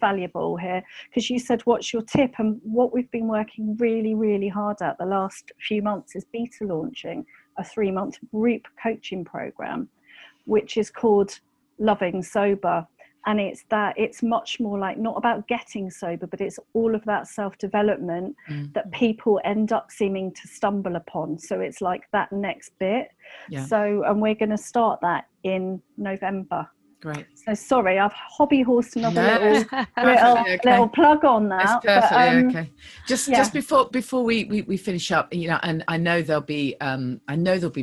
valuable here, because you said, what's your tip? And what we've been working really, really hard at the last few months is beta launching a 3-month group coaching program, which is called Loving Sober. And it's much more like not about getting sober, but it's all of that self-development that people end up seeming to stumble upon. So it's like that next bit. So, and we're going to start that in November. Great. So sorry, I've hobby horsed another little plug on that. That's perfectly okay. Just before we finish up, and I know there'll be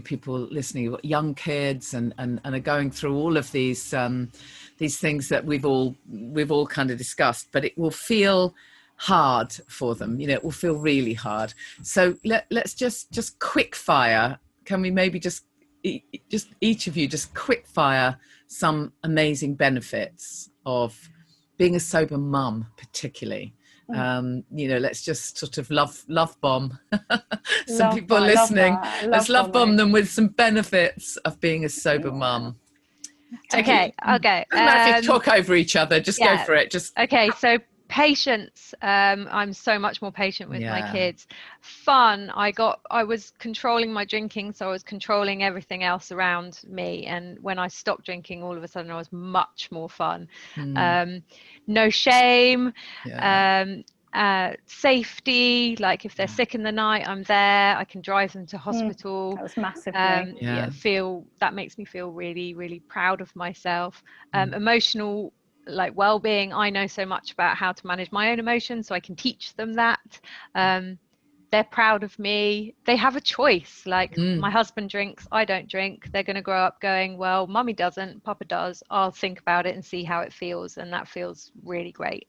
people listening, young kids, and are going through all of these things that we've all kind of discussed, but it will feel hard for them. It will feel really hard. So let's just quick fire. Can we maybe just each of you just quick fire some amazing benefits of being a sober mum, particularly? Let's just sort of love bomb some people listening. Let's love bomb them with some benefits of being a sober mum. Okay. Doesn't matter if you talk over each other, just go for it. Okay, so patience. I'm so much more patient with my kids. Fun. I was controlling my drinking, so I was controlling everything else around me, and when I stopped drinking, all of a sudden I was much more fun. No shame. Safety, like if they're sick in the night, I'm there. I can drive them to hospital. That was massive. That makes me feel really, really proud of myself. Emotional, like well-being. I know so much about how to manage my own emotions, so I can teach them that. They're proud of me. They have a choice. Like my husband drinks, I don't drink. They're going to grow up going, well, mummy doesn't, papa does. I'll think about it and see how it feels, and that feels really great.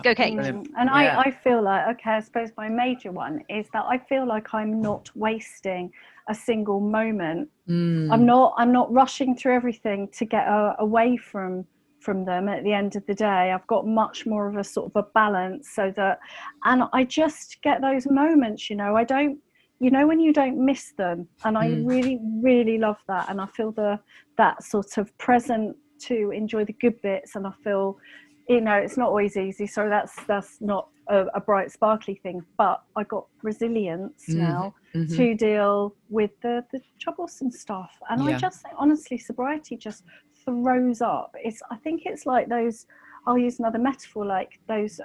Go Kate. And I feel like, I suppose my major one is that I feel like I'm not wasting a single moment. I'm not rushing through everything to get away from them at the end of the day. I've got much more of a sort of a balance, so that, and I just get those moments, I don't, when you don't miss them, and I really, really love that, and I feel that sort of present to enjoy the good bits, and I feel, it's not always easy, so that's not a bright sparkly thing, but I got resilience now to deal with the troublesome stuff, and I just think, honestly, sobriety just throws up. I think it's like those, I'll use another metaphor, like those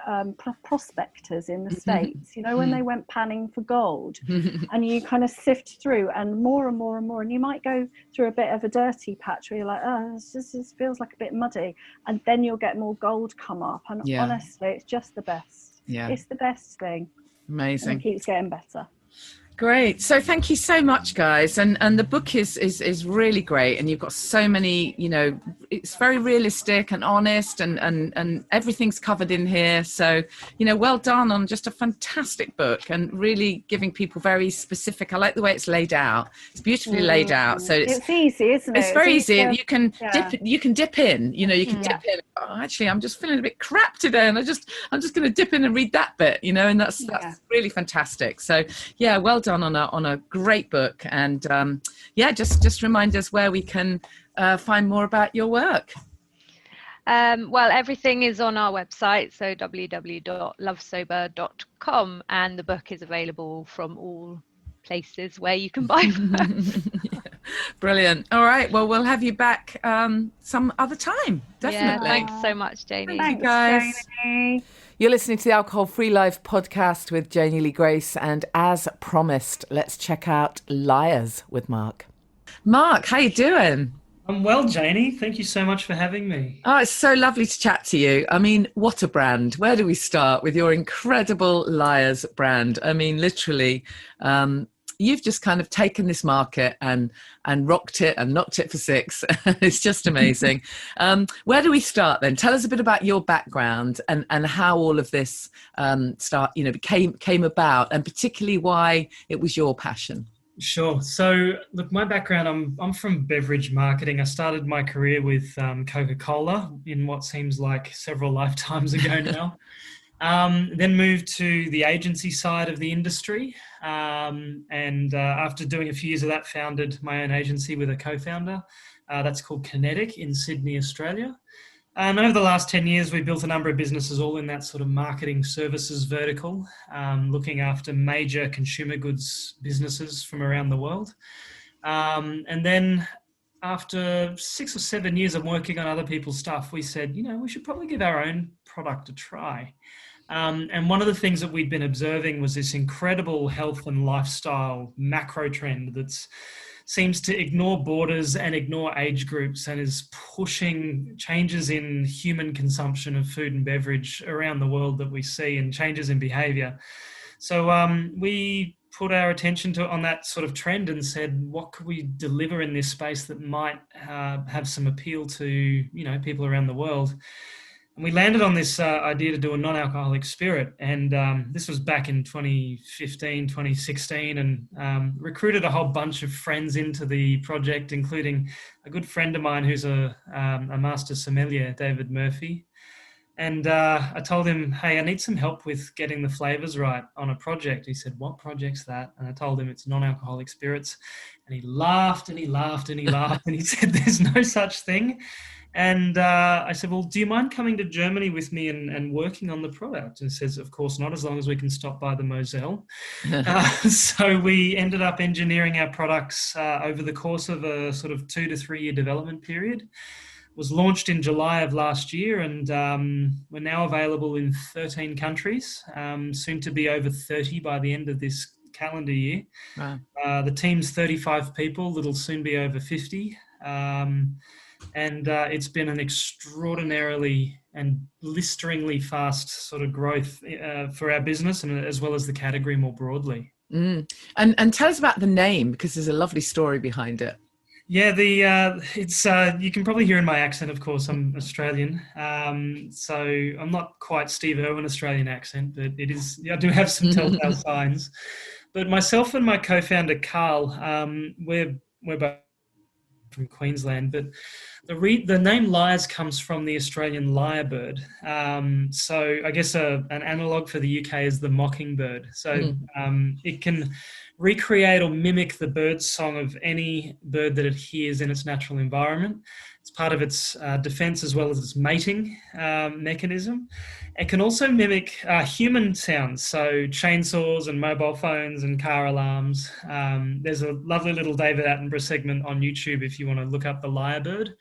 prospectors in the States, when they went panning for gold, and you kind of sift through, and more and more and more, and you might go through a bit of a dirty patch where you're like, this feels like a bit muddy, and then you'll get more gold come up, and honestly, it's just the best. It's the best thing. Amazing. And it keeps getting better. Great. So thank you so much, guys. And the book is really great. And you've got so many, it's very realistic and honest, and everything's covered in here. So, well done on just a fantastic book, and really giving people very specific. I like the way it's laid out. It's beautifully laid out. So it's easy, isn't it? It's very easy. You can dip in, you can dip in. Oh, actually, I'm just feeling a bit crap today, and I'm just going to dip in and read that bit, and that's really fantastic. So well done on a great book, and just remind us where we can find more about your work. Well, everything is on our website, so www.lovesober.com, and the book is available from all places where you can buy books. Brilliant. All right, well, we'll have you back some other time, definitely. Thanks so much, Janey. Thank you, guys. Janey. You're listening to the Alcohol Free Life podcast with Janey Lee Grace, and as promised, let's check out Lyres with Mark. Mark, how you doing? I'm well, Janey. Thank you so much for having me. Oh, it's so lovely to chat to you. I mean, what a brand. Where do we start with your incredible Lyres brand? I mean, literally, you've just kind of taken this market and rocked it and knocked it for six. It's just amazing. Where do we start then? Tell us a bit about your background and how all of this came about, and particularly why it was your passion. Sure. So, look, my background, I'm from beverage marketing. I started my career with Coca-Cola in what seems like several lifetimes ago now. Then moved to the agency side of the industry. And after doing a few years of that, founded my own agency with a co-founder. That's called Kinetic in Sydney, Australia. And over the last 10 years, we built a number of businesses all in that sort of marketing services vertical, looking after major consumer goods businesses from around the world. And then after 6 or 7 years of working on other people's stuff, we said, we should probably give our own product a try. And one of the things that we'd been observing was this incredible health and lifestyle macro trend that seems to ignore borders and ignore age groups and is pushing changes in human consumption of food and beverage around the world that we see, and changes in behavior. So we put our attention on that sort of trend and said, what could we deliver in this space that might have some appeal to, people around the world? And we landed on this idea to do a non-alcoholic spirit. And this was back in 2015, 2016, and recruited a whole bunch of friends into the project, including a good friend of mine who's a master sommelier, David Murphy. And I told him, hey, I need some help with getting the flavors right on a project. He said, what project's that? And I told him it's non-alcoholic spirits. And he laughed and he laughed and he laughed and he said, there's no such thing. And I said, well, do you mind coming to Germany with me and working on the product? And he says, of course not, as long as we can stop by the Moselle. So we ended up engineering our products over the course of a sort of 2 to 3 year development period. It was launched in July of last year, and we're now available in 13 countries, soon to be over 30 by the end of this calendar year. Wow. The team's 35 people, that'll soon be over 50. And it's been an extraordinarily and blisteringly fast sort of growth for our business, and as well as the category more broadly. And tell us about the name, because there's a lovely story behind it. Yeah, it's you can probably hear in my accent, of course, I'm Australian. So I'm not quite Steve Irwin Australian accent, but it is. I do have some telltale signs. But myself and my co-founder Carl, we're both from Queensland, but the name Lyres comes from the Australian lyrebird. So I guess an analogue for the UK is the mockingbird. So it can recreate or mimic the bird song of any bird that it hears in its natural environment. It's part of its defense as well as its mating mechanism. It can also mimic human sounds, so chainsaws and mobile phones and car alarms. There's a lovely little David Attenborough segment on YouTube if you want to look up the lyrebird.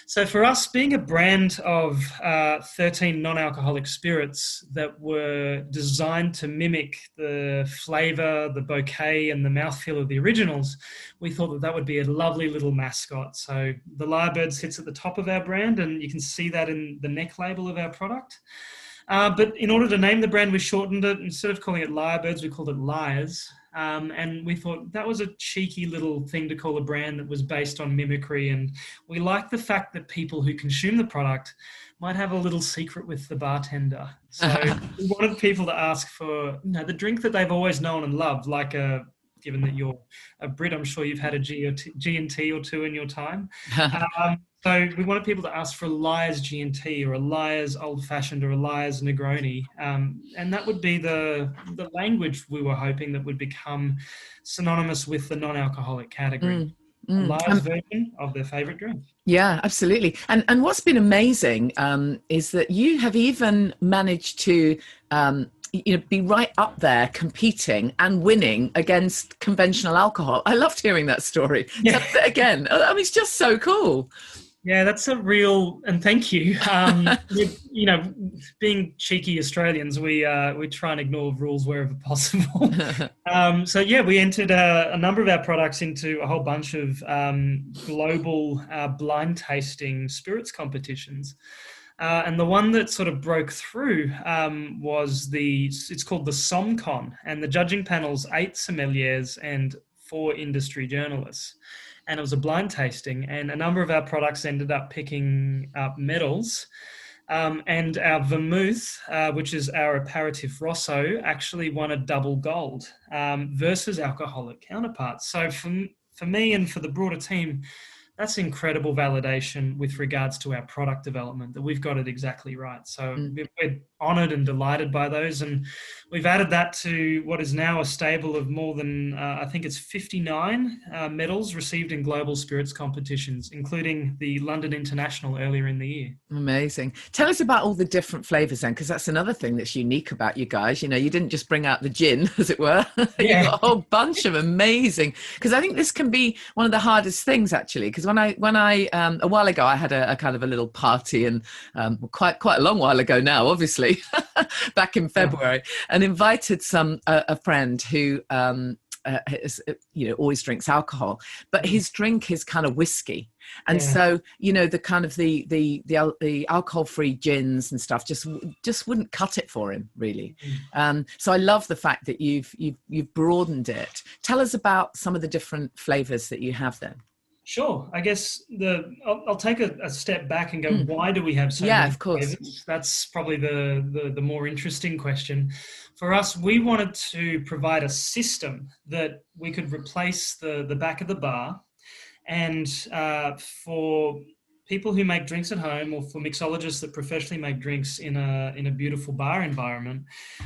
So for us, being a brand of 13 non-alcoholic spirits that were designed to mimic the flavour, the bouquet and the mouthfeel of the originals, we thought that would be a lovely little mascot. So the lyrebird sits at the top of our brand, and you can see that in the neck label of our product. But in order to name the brand, we shortened it. Instead of calling it lyrebirds, we called it Lyres. And we thought that was a cheeky little thing to call a brand that was based on mimicry. And we liked the fact that people who consume the product might have a little secret with the bartender. So we wanted people to ask for the drink that they've always known and loved, like given that you're a Brit, I'm sure you've had a G&T or two in your time. So we wanted people to ask for a Lyres G&T or a Lyres Old Fashioned or a Lyres Negroni. And that would be the language we were hoping that would become synonymous with the non-alcoholic category. A Lyres version of their favourite drink. Yeah, absolutely. And what's been amazing is that you have even managed to be right up there competing and winning against conventional alcohol. I loved hearing that story. Yeah. Tell us it again. I mean, it's just so cool. Yeah, that's a real, and thank you. Being cheeky Australians, we try and ignore rules wherever possible. So yeah, we entered a number of our products into a whole bunch of global blind tasting spirits competitions. And the one that sort of broke through was it's called the SomCon, and the judging panel's 8 sommeliers and 4 industry journalists. And it was a blind tasting, and a number of our products ended up picking up medals. And our vermouth, which is our aperitif rosso, actually won a double gold versus alcoholic counterparts. So for me and for the broader team, that's incredible validation with regards to our product development, that we've got it exactly right. So we're honoured and delighted by those. And we've added that to what is now a stable of more than, I think it's 59 medals received in global spirits competitions, including the London International earlier in the year. Amazing. Tell us about all the different flavours then, because that's another thing that's unique about you guys. You didn't just bring out the gin, as it were. Yeah. You've got a whole bunch of amazing, because I think this can be one of the hardest things, actually, because because when I a while ago I had a kind of a little party, and quite a long while ago now, obviously, back in February, and invited a friend who always drinks alcohol, but his drink is kind of whiskey. And so, the kind of the alcohol-free gins and stuff just wouldn't cut it for him, really. So I love the fact that you've broadened it. Tell us about some of the different flavors that you have then. Sure. I guess I'll take a step back and go, why do we have so many of course. flavors? That's probably the more interesting question. For us, we wanted to provide a system that we could replace the back of the bar, and for people who make drinks at home, or for mixologists that professionally make drinks in a beautiful bar environment,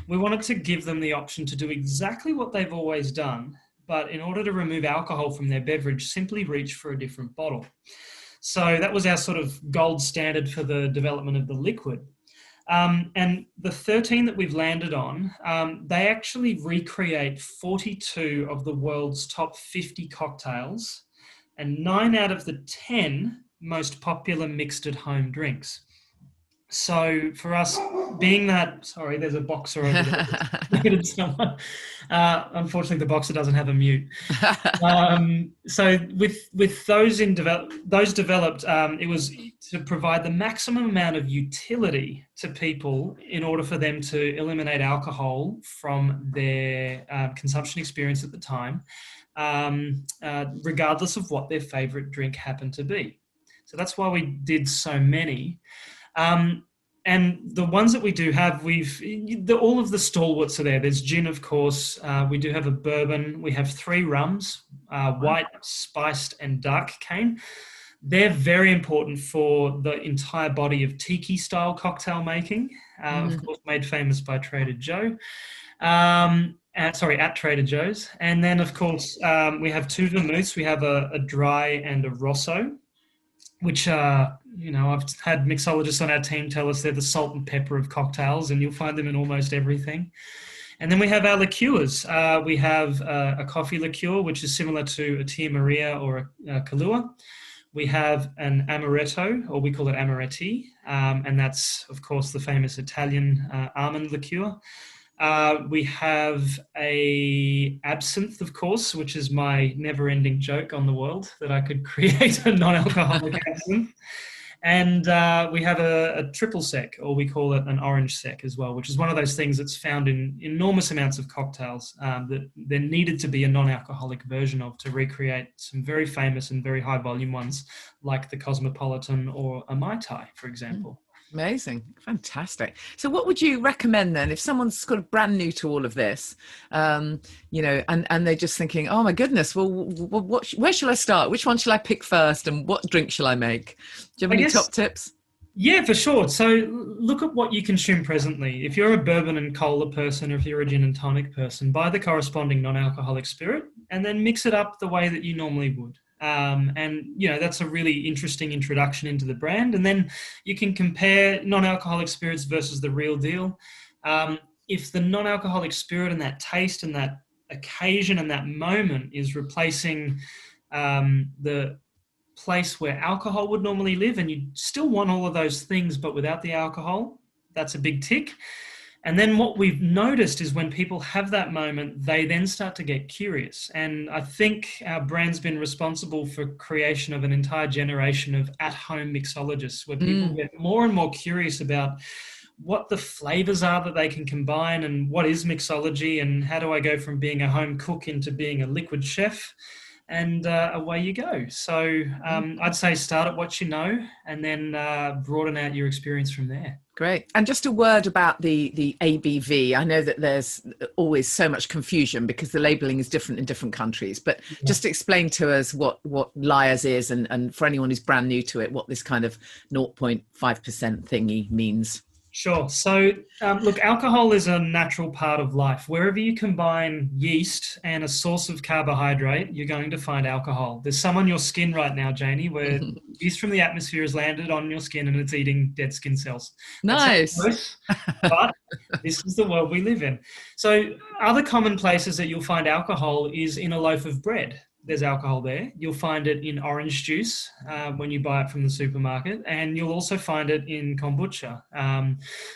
we wanted to give them the option to do exactly what they've always done, but in order to remove alcohol from their beverage, simply reach for a different bottle. So that was our sort of gold standard for the development of the liquid. And the 13 that we've landed on, they actually recreate 42 of the world's top 50 cocktails and 9 out of the 10 most popular mixed at home drinks. So for us, being that, sorry, there's a boxer over there. Unfortunately, the boxer doesn't have a mute. So with those developed, it was to provide the maximum amount of utility to people in order for them to eliminate alcohol from their consumption experience at the time, regardless of what their favorite drink happened to be. So that's why we did so many. And the ones that we do have, all of the stalwarts are there. There's gin, of course. We do have a bourbon. We have 3 rums, white, spiced, and dark cane. They're very important for the entire body of tiki-style cocktail making, of course, made famous by Trader Joe. At Trader Joe's. And then, of course, we have 2 vermouths. We have a dry and a rosso, which I've had mixologists on our team tell us they're the salt and pepper of cocktails, and you'll find them in almost everything. And then we have our liqueurs. We have a coffee liqueur, which is similar to a Tia Maria or a Kahlua. We have an amaretto, or we call it amaretti, and that's, of course, the famous Italian almond liqueur. We have a absinthe, of course, which is my never-ending joke on the world, that I could create a non-alcoholic absinthe. And we have a triple sec, or we call it an orange sec as well, which is one of those things that's found in enormous amounts of cocktails that there needed to be a non-alcoholic version of to recreate some very famous and very high-volume ones, like the Cosmopolitan or a Mai Tai, for example. Amazing. Fantastic. So what would you recommend then if someone's sort of brand new to all of this, and they're just thinking, oh my goodness, well, where shall I start? Which one shall I pick first? And what drink shall I make? Do you have any top tips? Yeah, for sure. So look at what you consume presently. If you're a bourbon and cola person, or if you're a gin and tonic person, buy the corresponding non-alcoholic spirit and then mix it up the way that you normally would. That's a really interesting introduction into the brand. And then you can compare non-alcoholic spirits versus the real deal. If the non-alcoholic spirit and that taste and that occasion and that moment is replacing the place where alcohol would normally live, and you still want all of those things but without the alcohol, that's a big tick. And then what we've noticed is when people have that moment, they then start to get curious. And I think our brand's been responsible for creation of an entire generation of at-home mixologists, where people get more and more curious about what the flavors are that they can combine, and what is mixology, and how do I go from being a home cook into being a liquid chef, and away you go. So I'd say start at what you know, and then broaden out your experience from there. Great. And just a word about the ABV. I know that there's always so much confusion because the labeling is different in different countries, but just explain to us what Lyres is, and for anyone who's brand new to it, what this kind of 0.5% thingy means. Sure. So, look, alcohol is a natural part of life. Wherever you combine yeast and a source of carbohydrate, you're going to find alcohol. There's some on your skin right now, Janey, where yeast from the atmosphere has landed on your skin and it's eating dead skin cells. Nice. Gross, but this is the world we live in. So other common places that you'll find alcohol is in a loaf of bread. there's alcohol there. You'll find it in orange juice when you buy it from the supermarket, and you'll also find it in kombucha.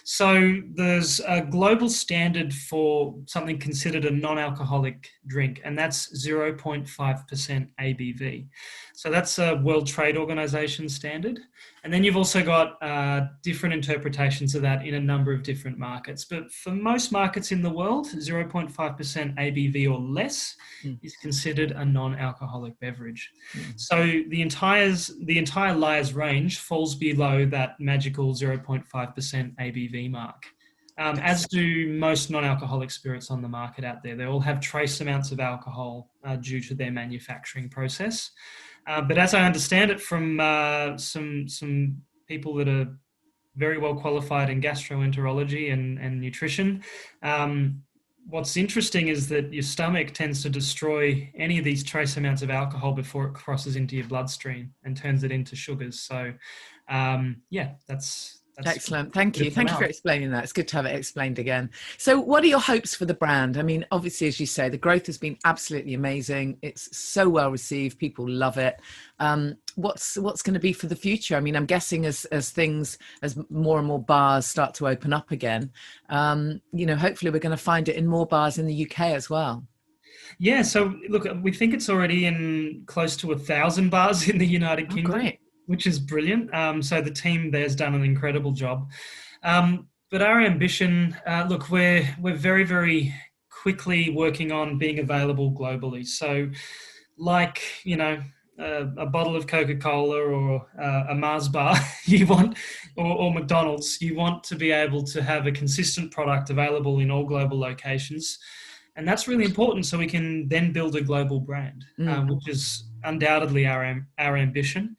So there's a global standard for something considered a non-alcoholic drink, and that's 0.5% ABV. So that's a World Trade Organization standard. And then you've also got different interpretations of that in a number of different markets. But for most markets in the world, 0.5% ABV or less is considered a non-alcoholic beverage. So the entire Lyres range falls below that magical 0.5% ABV mark. As do most non-alcoholic spirits on the market out there. They all have trace amounts of alcohol due to their manufacturing process. But as I understand it from some people that are very well qualified in gastroenterology and nutrition, what's interesting is that your stomach tends to destroy any of these trace amounts of alcohol before it crosses into your bloodstream and turns it into sugars. So, that's excellent. Thank you. Thank you for explaining that. It's good to have it explained again. So what are your hopes for the brand? I mean, obviously, as you say, the growth has been absolutely amazing. It's so well received. People love it. What's going to be for the future? I mean, I'm guessing as more and more bars start to open up again, hopefully we're going to find it in more bars in the UK as well. Yeah. So look, we think it's already in close to 1,000 bars in the United Kingdom. Great. Which is brilliant. So the team there's done an incredible job. But our ambition, we're very, very quickly working on being available globally. So like, a bottle of Coca-Cola or a Mars bar you want, or McDonald's, you want to be able to have a consistent product available in all global locations. And that's really important so we can then build a global brand, which is undoubtedly our ambition.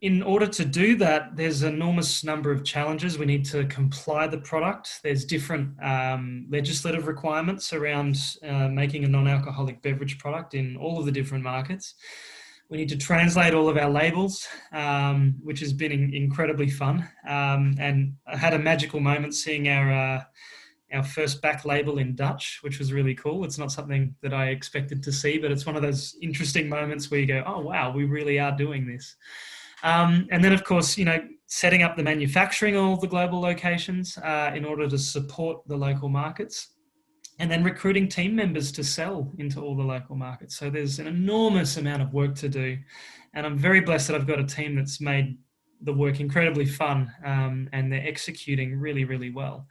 In order to do that, there's an enormous number of challenges. We need to comply the product. There's different legislative requirements around making a non-alcoholic beverage product in all of the different markets. We need to translate all of our labels, which has been incredibly fun. And I had a magical moment seeing our first back label in Dutch, which was really cool. It's not something that I expected to see, but it's one of those interesting moments where you go, oh, wow, we really are doing this. And then, of course, setting up the manufacturing all the global locations in order to support the local markets, and then recruiting team members to sell into all the local markets. So there's an enormous amount of work to do. And I'm very blessed that I've got a team that's made the work incredibly fun, and they're executing really, really well.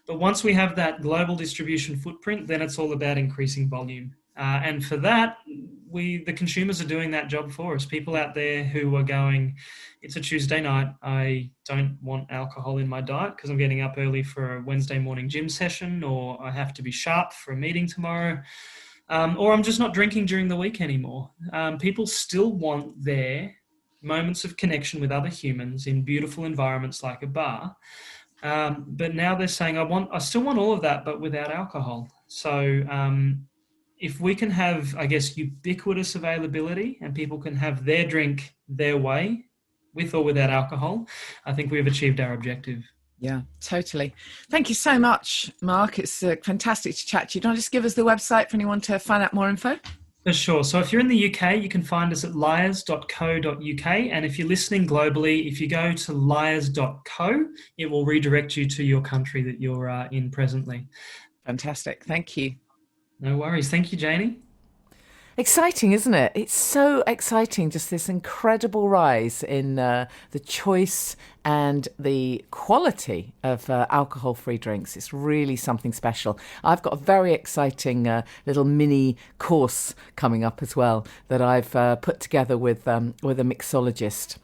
But once we have that global distribution footprint, then it's all about increasing volume. And for that, the consumers are doing that job for us. People out there who are going, it's a Tuesday night, I don't want alcohol in my diet because I'm getting up early for a Wednesday morning gym session, or I have to be sharp for a meeting tomorrow, or I'm just not drinking during the week anymore. People still want their moments of connection with other humans in beautiful environments like a bar. But now they're saying, I still want all of that, but without alcohol. So if we can have, I guess, ubiquitous availability and people can have their drink their way, with or without alcohol, I think we've achieved our objective. Yeah, totally. Thank you so much, Mark. It's fantastic to chat to you. Do you want to just give us the website for anyone to find out more info? For sure. So if you're in the UK, you can find us at lyres.co.uk. And if you're listening globally, if you go to lyres.co, it will redirect you to your country that you're in presently. Fantastic. Thank you. No worries. Thank you, Janey. Exciting, isn't it? It's so exciting, just this incredible rise in the choice and the quality of alcohol-free drinks. It's really something special. I've got a very exciting little mini course coming up as well that I've put together with a mixologist.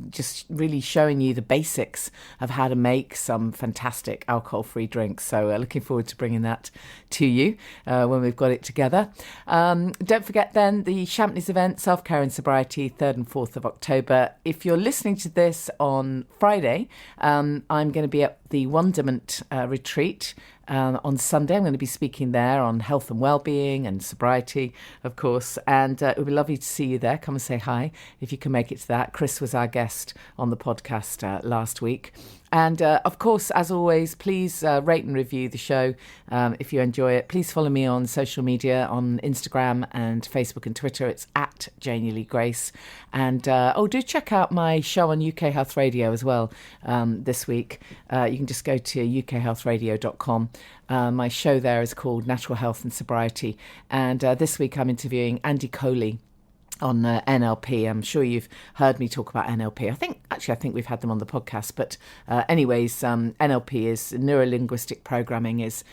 Just really showing you the basics of how to make some fantastic alcohol-free drinks. So looking forward to bringing that to you when we've got it together. Don't forget then the Champneys event, Self-Care and Sobriety, 3rd and 4th of October. If you're listening to this on Friday, I'm going to be at the Wonderment retreat on Sunday. I'm going to be speaking there on health and well-being and sobriety, of course, and it would be lovely to see you there. Come and say hi if you can make it to that. Chris was our guest on the podcast last week. And of course, as always, please rate and review the show if you enjoy it. Please follow me on social media, on Instagram and Facebook and Twitter. It's at Janey Lee Grace. And do check out my show on UK Health Radio as well this week. You can just go to ukhealthradio.com. My show there is called Natural Health and Sobriety. And this week I'm interviewing Andy Coley on NLP. I'm sure you've heard me talk about NLP. I think we've had them on the podcast. But anyways, NLP is neuro-linguistic programming is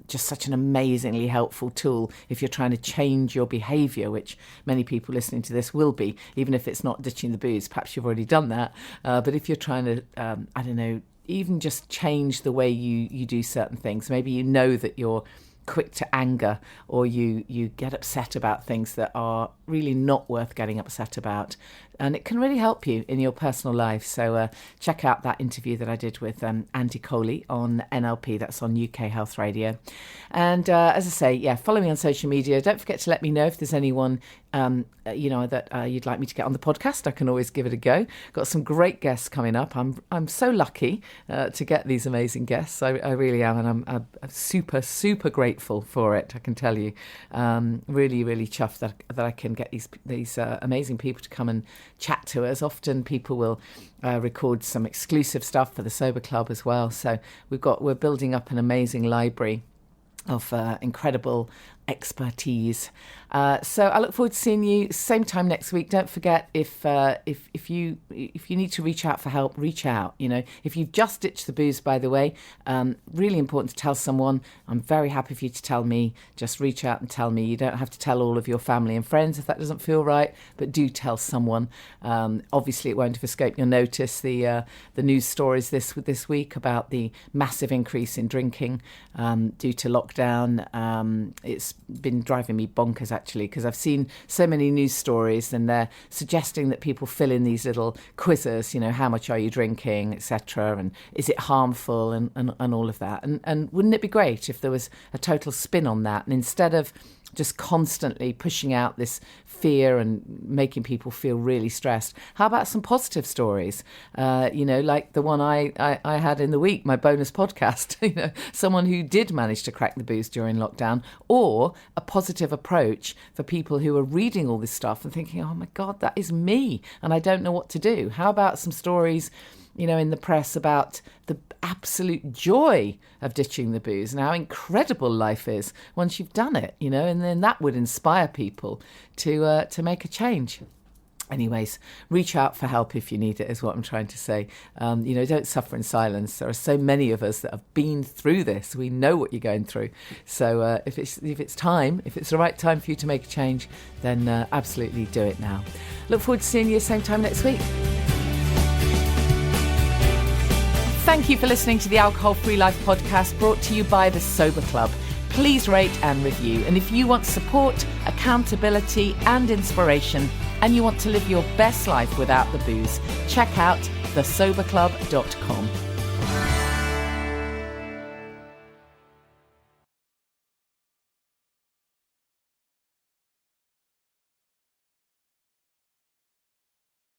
just such an amazingly helpful tool if you're trying to change your behaviour, which many people listening to this will be, even if it's not ditching the booze. Perhaps you've already done that. But if you're trying to, even just change the way you do certain things, maybe you know that you're quick to anger, or you get upset about things that are really not worth getting upset about, and it can really help you in your personal life. So check out that interview that I did with Andy Coley on NLP. That's on UK Health Radio. And as I say, follow me on social media. Don't forget to let me know if there's anyone that you'd like me to get on the podcast. I can always give it a go. Got some great guests coming up. I'm so lucky to get these amazing guests. I really am, and I'm super, super grateful for it, I can tell you. Really, really chuffed that I can get these amazing people to come and chat to us. Often people will record some exclusive stuff for the Sober Club as well. So we're building up an amazing library of incredible expertise. So I look forward to seeing you same time next week. Don't forget, if you need to reach out for help, reach out. If you've just ditched the booze, by the way, really important to tell someone. I'm very happy for you to tell me. Just reach out and tell me. You don't have to tell all of your family and friends if that doesn't feel right, but do tell someone. Obviously, it won't have escaped your notice the news stories this week about the massive increase in drinking due to lockdown. It's been driving me bonkers, actually, because I've seen so many news stories and they're suggesting that people fill in these little quizzes, how much are you drinking, etc., and is it harmful, and all of that. And wouldn't it be great if there was a total spin on that, and instead of just constantly pushing out this fear and making people feel really stressed, how about some positive stories? Like the one I had in the week, my bonus podcast, someone who did manage to crack the booze during lockdown, or a positive approach for people who are reading all this stuff and thinking, oh my God, that is me, and I don't know what to do. How about some stories in the press about the absolute joy of ditching the booze and how incredible life is once you've done it, and then that would inspire people to make a change. Anyways, reach out for help if you need it, is what I'm trying to say. Don't suffer in silence. There are so many of us that have been through this. We know what you're going through. So if it's the right time for you to make a change, then absolutely do it now. Look forward to seeing you same time next week. Thank you for listening to the Alcohol Free Life podcast, brought to you by the Sober Club. Please rate and review. And if you want support, accountability and inspiration, and you want to live your best life without the booze, check out thesoberclub.com.